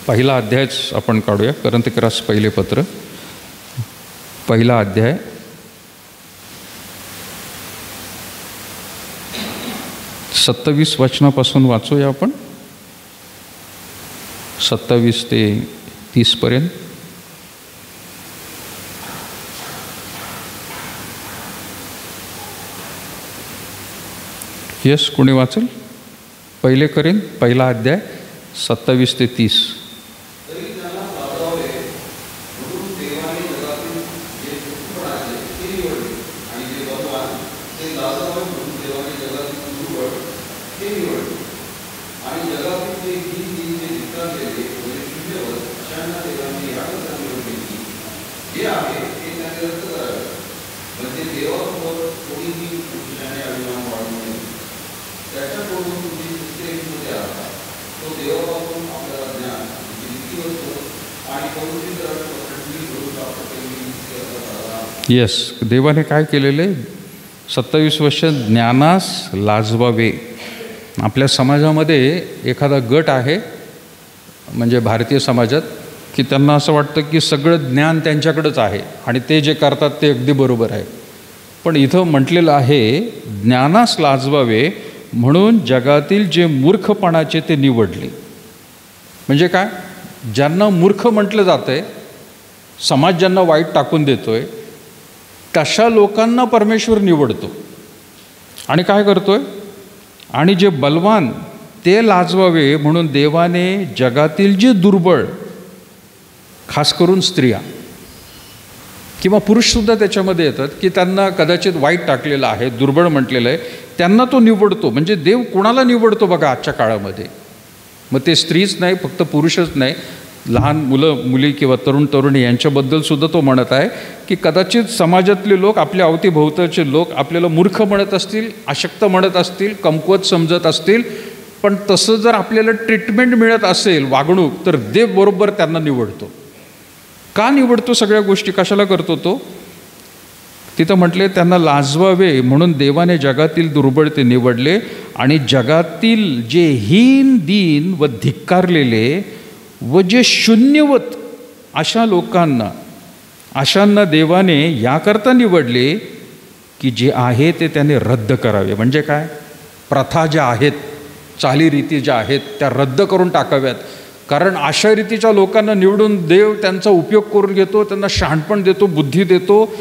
[SPEAKER 1] पहिला अध्यायच आपण काढूया. कोरिन्थिकरास पहिले पत्र पहिला अध्याय 27 वचनापासून वाचूया आपण, 27 ते 30 पर्यंत. यस, कोणी वाचेल? पहिले करीन पहिला अध्याय 27 ते 30. येस, देवाने काय केलेलं आहे? 27 वर्ष ज्ञानास लाजवावे. आपल्या समाजामध्ये एखादा गट आहे, म्हणजे भारतीय समाजात, की त्यांना असं वाटतं की सगळं ज्ञान त्यांच्याकडेच आहे आणि ते जे करतात ते अगदी बरोबर आहे. पण इथं म्हटलेलं आहे ज्ञानास लाजवावे म्हणून जगातील जे मूर्खपणाचे ते निवडले. म्हणजे काय? ज्यांना मूर्ख म्हटलं जातं आहे, समाज ज्यांना वाईट टाकून देतो आहे, तशा लोकांना परमेश्वर निवडतो आणि काय करतोय? आणि जे बलवान ते लाजवावे म्हणून देवाने जगातील जे दुर्बळ, खास करून स्त्रिया किंवा पुरुषसुद्धा त्याच्यामध्ये येतात, की त्यांना कदाचित वाईट टाकलेलं आहे, दुर्बळ म्हटलेलं आहे, त्यांना तो निवडतो. म्हणजे देव कुणाला निवडतो बघा आजच्या काळामध्ये. मग ते स्त्रीच नाही, फक्त पुरुषच नाही, लहान मुलं मुली किंवा तरुण तरुणी यांच्याबद्दलसुद्धा तो म्हणत आहे की कदाचित समाजातले लोक, आपल्या अवतीभोवताचे लोक आपल्याला मूर्ख म्हणत असतील, अशक्त म्हणत असतील, कमकुवत समजत असतील, पण तसं जर आपल्याला ट्रीटमेंट मिळत असेल, वागणूक, तर देव बरोबर त्यांना निवडतो. का निवडतो? सगळ्या गोष्टी कशाला करतो तो? तिथं म्हटले त्यांना लाजवावे म्हणून देवाने जगातील दुर्बळ ते निवडले आणि जगातील जे हीन, दीन व धिक्कारलेले व जे शून्यवत अशा लोकांना, अशांना देवाने याकरता निवडले की जे आहे ते त्याने रद्द करावे. म्हणजे काय? प्रथा ज्या आहेत, चालीरीती ज्या आहेत त्या रद्द करून टाकाव्यात. कारण अशा रीतीच्या लोकांना निवडून देव त्यांचा उपयोग करून घेतो, त्यांना शहाणपण देतो, बुद्धी देतो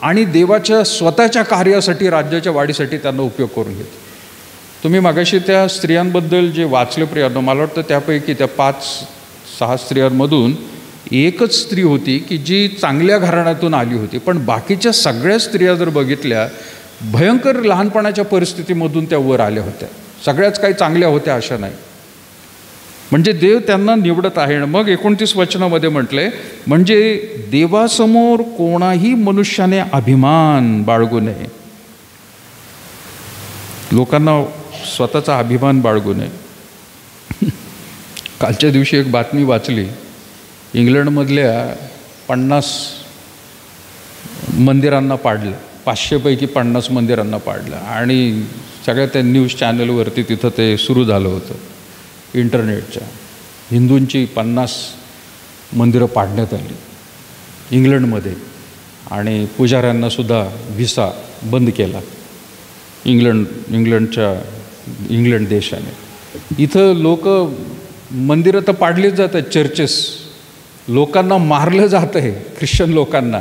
[SPEAKER 1] आणि देवाच्या स्वतःच्या कार्यासाठी, राज्याच्या वाढीसाठी त्यांना उपयोग करून घेतो. तुम्ही मागाशी त्या स्त्रियांबद्दल जे वाचले प्रियांनो, मला वाटतं त्यापैकी त्या 5-6 स्त्रियांमधून एकच स्त्री होती की जी चांगल्या घराण्यातून आली होती. पण बाकीच्या सगळ्या स्त्रिया जर बघितल्या, भयंकर लहानपणाच्या परिस्थितीमधून त्या वर आल्या होत्या. सगळ्याच काही चांगल्या होत्या अशा नाही. म्हणजे देव त्यांना निवडत आहे. मग 29 वचनामध्ये म्हटलंय, म्हणजे देवासमोर कोणाही मनुष्याने अभिमान बाळगू नये. लोकांना स्वतःचा अभिमान बाळगू नये. कालच्या दिवशी एक बातमी वाचली, इंग्लंडमधल्या 50 मंदिरांना पाडलं, 500 पैकी 50 मंदिरांना पाडलं आणि सगळ्या त्या न्यूज चॅनलवरती तिथं ते सुरू झालं होतं इंटरनेटच्या. हिंदूंची 50 मंदिरं पाडण्यात आली इंग्लंडमध्ये आणि पुजाऱ्यांना सुद्धा व्हिसा बंद केला इंग्लंड देशाने. इथं लोक, मंदिरं तर पाडलीच जातात, चर्चेस, लोकांना मारलं जात आहे, ख्रिश्चन लोकांना,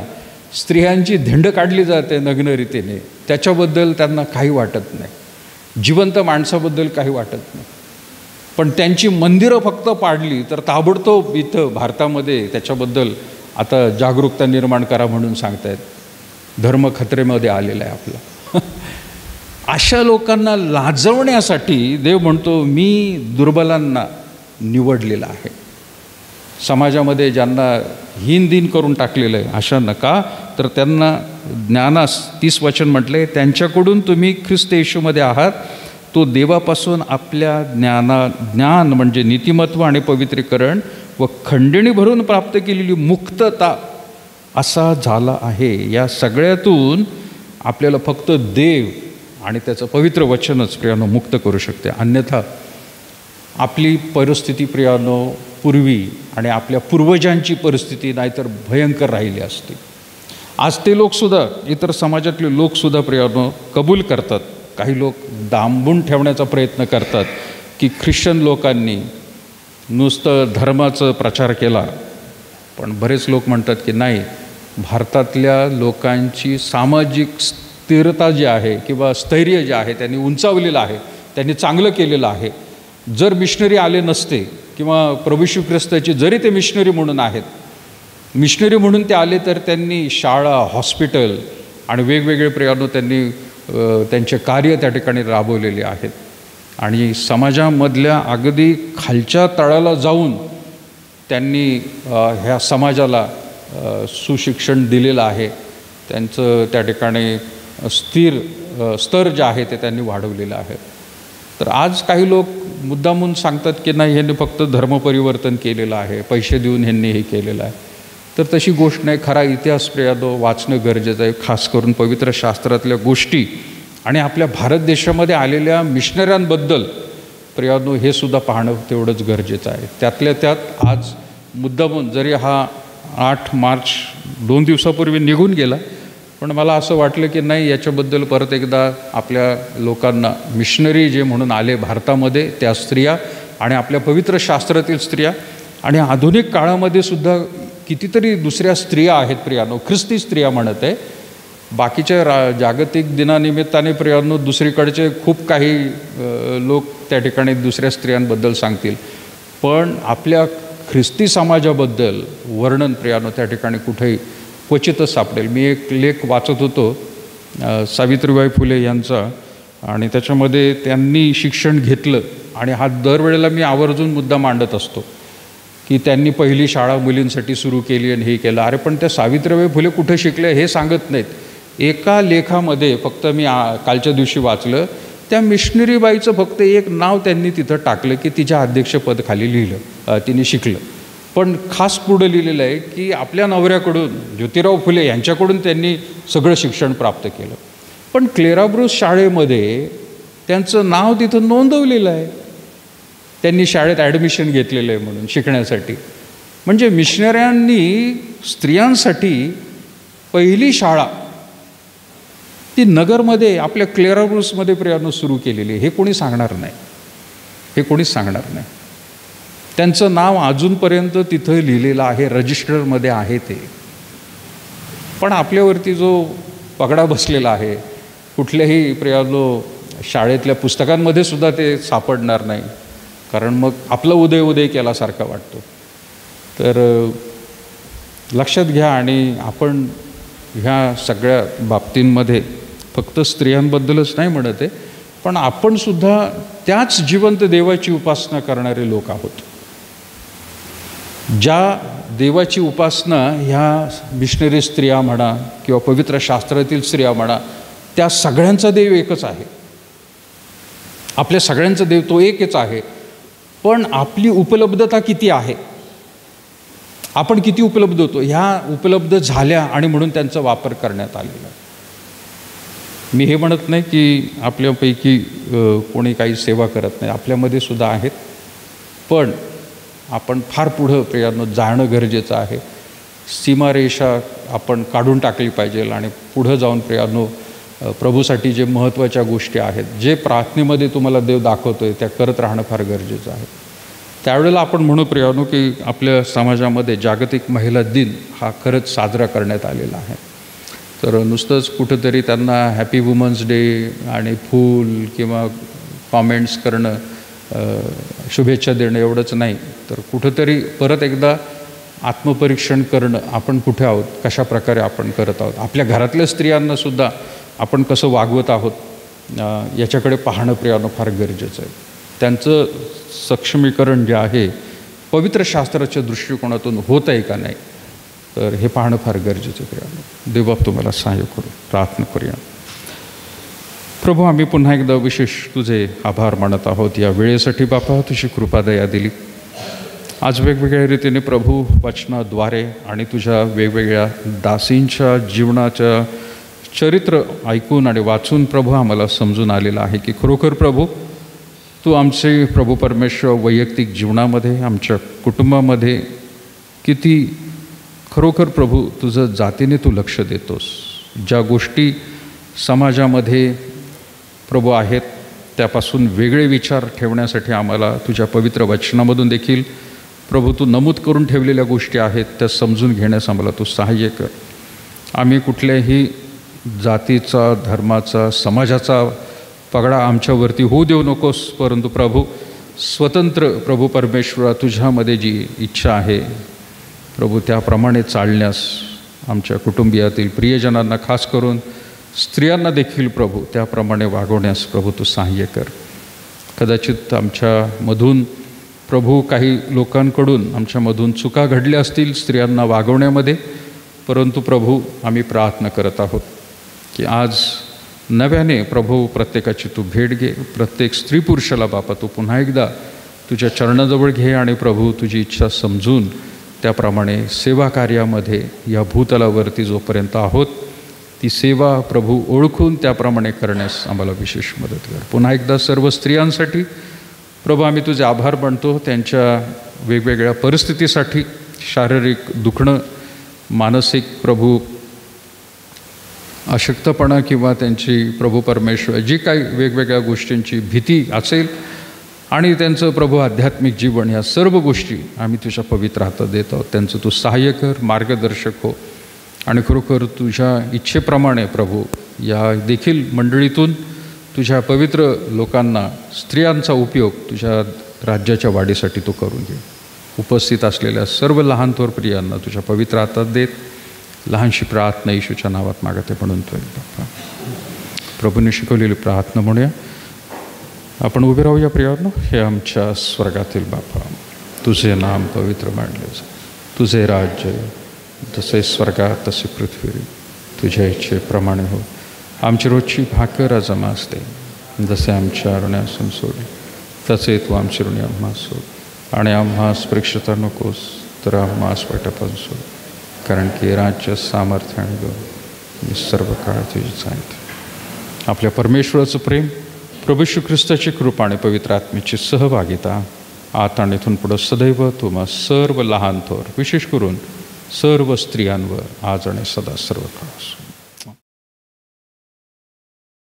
[SPEAKER 1] स्त्रियांची धिंड काढली जाते नग्नरीतीने, त्याच्याबद्दल त्यांना काही वाटत नाही, जिवंत माणसाबद्दल काही वाटत नाही. पण त्यांची मंदिरं फक्त पाडली तर ताबडतोब इथं भारतामध्ये त्याच्याबद्दल आता जागरूकता निर्माण करा म्हणून सांगतायत. धर्म खतरेमध्ये आलेला आहे आपला. अशा लोकांना लाजवण्यासाठी देव म्हणतो मी दुर्बलांना निवडलेलं आहे. समाजामध्ये ज्यांना हीन करून टाकलेलं आहे अशा नका, तर त्यांना ज्ञानास 30 वचन म्हटले, त्यांच्याकडून तुम्ही ख्रिस्त येशूमध्ये आहात, तो देवापासून आपल्या ज्ञान म्हणजे नीतिमत्व आणि पवित्रीकरण व खंडणी भरून प्राप्त केलेली मुक्तता असा झाला आहे. या सगळ्यातून आपल्याला फक्त देव आणि त्याचं पवित्र वचनच प्रियानो मुक्त करू शकते. अन्यथा आपली परिस्थिती प्रियानो पूर्वी आणि आपल्या पूर्वजांची परिस्थिती नाहीतर भयंकर राहिली असते. आज ते लोकसुद्धा, इतर समाजातले लोकसुद्धा प्रियानो कबूल करतात. काही लोक दांबून ठेवण्याचा प्रयत्न करतात की ख्रिश्चन लोकांनी नुसतं धर्माचा प्रचार केला, पण बरेच लोक म्हणतात की नाही, भारतातल्या लोकांची सामाजिक स्थिरता जी आहे किंवा स्थैर्य जे आहे त्यांनी उंचावलेलं आहे, त्यांनी चांगलं केलेलं आहे. जर मिशनरी आले नसते किंवा प्रभू येशू ख्रिस्ताचे जरी ते मिशनरी म्हणून आहेत, मिशनरी म्हणून ते आले, तर त्यांनी शाळा, हॉस्पिटल आणि वेगवेगळे प्रियानो त्यांनी त्यांचे कार्य त्या ठिकाणी राबवलेले आहेत. आणि समाजामधल्या अगदी खालच्या तळाला जाऊन त्यांनी ह्या समाजाला सुशिक्षण दिलेलं आहे. त्यांचं त्या ठिकाणी स्तर जे आहे ते त्यांनी वाढवलेलं आहे. तर आज काही लोक मुद्दामून सांगतात की नाही, ह्यांनी फक्त धर्मपरिवर्तन केलेलं आहे, पैसे देऊन ह्यांनी हे केलेलं आहे. तर तशी गोष्ट नाही. खरा इतिहास प्रियानो वाचणं गरजेचं आहे, खास करून पवित्र शास्त्रातल्या गोष्टी आणि आपल्या भारत देशामध्ये आलेल्या मिशनऱ्यांबद्दल प्रियानो हे सुद्धा पाहणं तेवढंच गरजेचं आहे. त्यातल्या त्यात आज मुद्दामून जरी हा 8 मार्च 2 दिवसापूर्वी निघून गेला, पण मला असं वाटलं की नाही, याच्याबद्दल परत एकदा आपल्या लोकांना मिशनरी जे म्हणून आले भारतामध्ये त्या स्त्रिया आणि आपल्या पवित्र शास्त्रातील स्त्रिया आणि आधुनिक काळामध्ये सुद्धा कितीतरी दुसऱ्या स्त्रिया आहेत प्रियानो, ख्रिस्ती स्त्रिया म्हणत आहे. बाकीच्या जागतिक दिनानिमित्ताने प्रियानो दुसरीकडचे खूप काही लोक त्या ठिकाणी दुसऱ्या स्त्रियांबद्दल सांगतील, पण आपल्या ख्रिस्ती समाजाबद्दल वर्णन प्रियानो त्या ठिकाणी कुठेही क्वचितच सापडेल. मी एक लेख वाचत होतो सावित्रीबाई फुले यांचा, आणि त्याच्यामध्ये त्यांनी शिक्षण घेतलं, आणि हा दरवेळेला मी आवर्जून मुद्दा मांडत असतो की त्यांनी पहिली शाळा मुलींसाठी सुरू केली आणि हे केलं. अरे पण त्या सावित्रीबाई फुले कुठे शिकले हे सांगत नाहीत. एका लेखामध्ये फक्त मी कालच्या दिवशी वाचलं, त्या मिशनरीबाईचं फक्त एक नाव त्यांनी तिथं टाकलं की तिच्या अध्यक्षपद खाली लिहिलं, तिने शिकलं. पण खास पुढं लिहिलेलं आहे की आपल्या नवऱ्याकडून ज्योतिराव फुले यांच्याकडून त्यांनी सगळं शिक्षण प्राप्त केलं. पण क्लेरा ब्रूस शाळेमध्ये त्यांचं नाव तिथं नोंदवलेलं आहे, त्यांनी शाळेत ॲडमिशन घेतलेलं आहे म्हणून शिकण्यासाठी. म्हणजे मिशनऱ्यांनी स्त्रियांसाठी पहिली शाळा ती नगरमध्ये आपल्या क्लेरा ब्रूसमध्ये प्रियानो सुरू केलेली. हे कोणी सांगणार नाही, हे कोणीच सांगणार नाही. त्यांचं नाव अजूनपर्यंत तिथं लिहिलेलं आहे, रजिस्टरमध्ये आहे ते. पण आपल्यावरती जो पगडा बसलेला आहे, कुठल्याही प्रियानो शाळेतल्या पुस्तकांमध्ये सुद्धा ते सापडणार नाही, कारण मग आपलं उदय केल्यासारखा वाटतो. तर लक्षात घ्या. आणि आपण ह्या सगळ्या बाबतींमध्ये फक्त स्त्रियांबद्दलच नाही म्हणत आहे, पण आपण सुद्धा त्याच जिवंत देवाची उपासना करणारे लोक आहोत. ज्या देवाची उपासना ह्या मिशनरी स्त्रिया म्हणा किंवा पवित्र शास्त्रातील स्त्रिया म्हणा, त्या सगळ्यांचा देव एकच आहे. आपल्या सगळ्यांचा देव तो एकच आहे. पण आपली उपलब्धता किती आहे, आपण किती उपलब्ध होतो, ह्या उपलब्ध झाल्या आणि म्हणून त्यांचा वापर करण्यात आलेला. मी हे म्हणत नाही की आपल्यापैकी कोणी काही सेवा करत नाही, आपल्यामध्ये सुद्धा आहेत. पण आपण फार पुढं प्रियानो जाणं गरजेचं आहे. सीमारेषा आपण काढून टाकली पाहिजे आणि पुढं जाऊन प्रियानो प्रभूसाठी जे महत्त्वाच्या गोष्टी आहेत, जे प्रार्थनेमध्ये तुम्हाला देव दाखवतो आहे, त्या करत राहणं फार गरजेचं आहे. त्यावेळेला आपण म्हणू प्रियानो की आपल्या समाजामध्ये जागतिक महिला दिन हा खरंच साजरा करण्यात आलेला आहे. तर नुसतंच कुठंतरी त्यांना हॅपी वुमन्स डे आणि फूल किंवा कॉमेंट्स करणं, शुभेच्छा देणं एवढंच नाही, तर कुठंतरी परत एकदा आत्मपरीक्षण करणं, आपण कुठे आहोत, कशा प्रकारे आपण करत आहोत. आपल्या घरातल्या स्त्रियांनासुद्धा आपण कसं वागवत आहोत याच्याकडे पाहणं प्रियानं फार गरजेचं आहे. त्यांचं सक्षमीकरण जे आहे पवित्र शास्त्राच्या दृष्टिकोनातून होत आहे का नाही, तर हे पाहणं फार गरजेचं आहे प्रियानं. देवबाप तुम्हाला सहाय्य करू. प्रार्थना करूया. प्रभू, आम्ही पुन्हा एकदा विशेष तुझे आभार मानत आहोत या वेळेसाठी. बापा, तुझी कृपा दया दिली. आज वेगवेगळ्या रीतीने प्रभू वचनाद्वारे आणि तुझ्या वेगवेगळ्या दासींच्या जीवनाच्या चरित्र ऐकून आणि वाचून प्रभू आम्हाला समजून आलेलं आहे की खरोखर प्रभू तू आमचे प्रभू परमेश्वर वैयक्तिक जीवनामध्ये, आमच्या कुटुंबामध्ये किती खरोखर प्रभू तुझं जातीने तू लक्ष देतोस. ज्या गोष्टी समाजामध्ये प्रभू आहेत त्यापासून वेगळे विचार ठेवण्यासाठी आम्हाला तुझ्या पवित्र वचनामधून देखील प्रभू तू नमूद करून ठेवलेल्या गोष्टी आहेत त्या समजून घेण्यास आम्हाला तू सहाय्य कर. आम्ही कुठल्याही जातीचा, धर्माचा, समाजाचा पगडा आमच्यावरती होऊ देऊ नकोस, परंतु प्रभू स्वतंत्र प्रभू परमेश्वरा तुझ्यामध्ये जी इच्छा आहे प्रभू त्याप्रमाणे चालण्यास आमच्या कुटुंबियातील प्रियजनांना, खास करून स्त्रियांना देखील प्रभू त्याप्रमाणे वागवण्यास प्रभू तू सहाय्य कर. कदाचित आमच्यामधून प्रभू काही लोकांकडून आमच्यामधून चुका घडल्या असतील स्त्रियांना वागवण्यामध्ये, परंतु प्रभू आम्ही प्रार्थना करत आहोत की आज नव्याने प्रभू प्रत्येकाची तू भेट घे. प्रत्येक स्त्री पुरुषाला बापा तू पुन्हा एकदा तुझ्या चरणाजवळ घे आणि प्रभू तुझी इच्छा समजून त्याप्रमाणे सेवा कार्यामध्ये या भूतलावरती जोपर्यंत आहोत ती सेवा प्रभू ओळखून त्याप्रमाणे करण्यास आम्हाला विशेष मदत कर. पुन्हा एकदा सर्व स्त्रियांसाठी प्रभू आम्ही तुझे आभार मानतो. त्यांच्या वेगवेगळ्या परिस्थितीसाठी, शारीरिक दुखणं, मानसिक प्रभू अशक्तपणा किंवा त्यांची प्रभू परमेश्वर जी काही वेगवेगळ्या गोष्टींची भीती असेल आणि त्यांचं प्रभू आध्यात्मिक जीवन, या सर्व गोष्टी आम्ही तुझ्या पवित्र हातात देत आहोत. त्यांचं तू सहाय्य कर, मार्गदर्शक हो आणि खरोखर तुझ्या इच्छेप्रमाणे प्रभू या देखील मंडळीतून तुझ्या पवित्र लोकांना, स्त्रियांचा उपयोग तुझ्या राज्याच्या वाढीसाठी तू करून घे. उपस्थित असलेल्या सर्व लहान थोर प्रियांना तुझ्या पवित्र हातात देत लहानशी प्रार्थना येशूच्या नावात मागते म्हणून तो बाप्पा. प्रभूने शिकवलेली प्रार्थना म्हणूया. आपण उभे राहूया प्रियांनो. हे आमच्या स्वर्गातील बाप्पा, तुझे नाम पवित्र मानले जा. तुझे राज्य जसे स्वर्गात तसे पृथ्वीवर तुझ्या इच्छेप्रमाणे हो. आमची रोजची भाकर आज आम्हास दे, जसे आमच्या ऋणासून सोडले तसे तू आमची ऋणी आम्हास सोड आणि आम्हास परीक्षिता नकोस तर आम्हास वाटापासून सोड, कारण की राज्य, सामर्थ्य आणि गौरव सर्व काळ तुझीच आहेत. आपल्या परमेश्वराचं प्रेम, प्रभू येशू ख्रिस्ताची कृपा आणि पवित्र आत्म्याची सहभागिता आता आणि इथून पुढं सदैव तुम्हा सर्व लहान थोर, विशेष करून सर्व स्त्रियांवर आज आणि सदा सर्व काळ असो.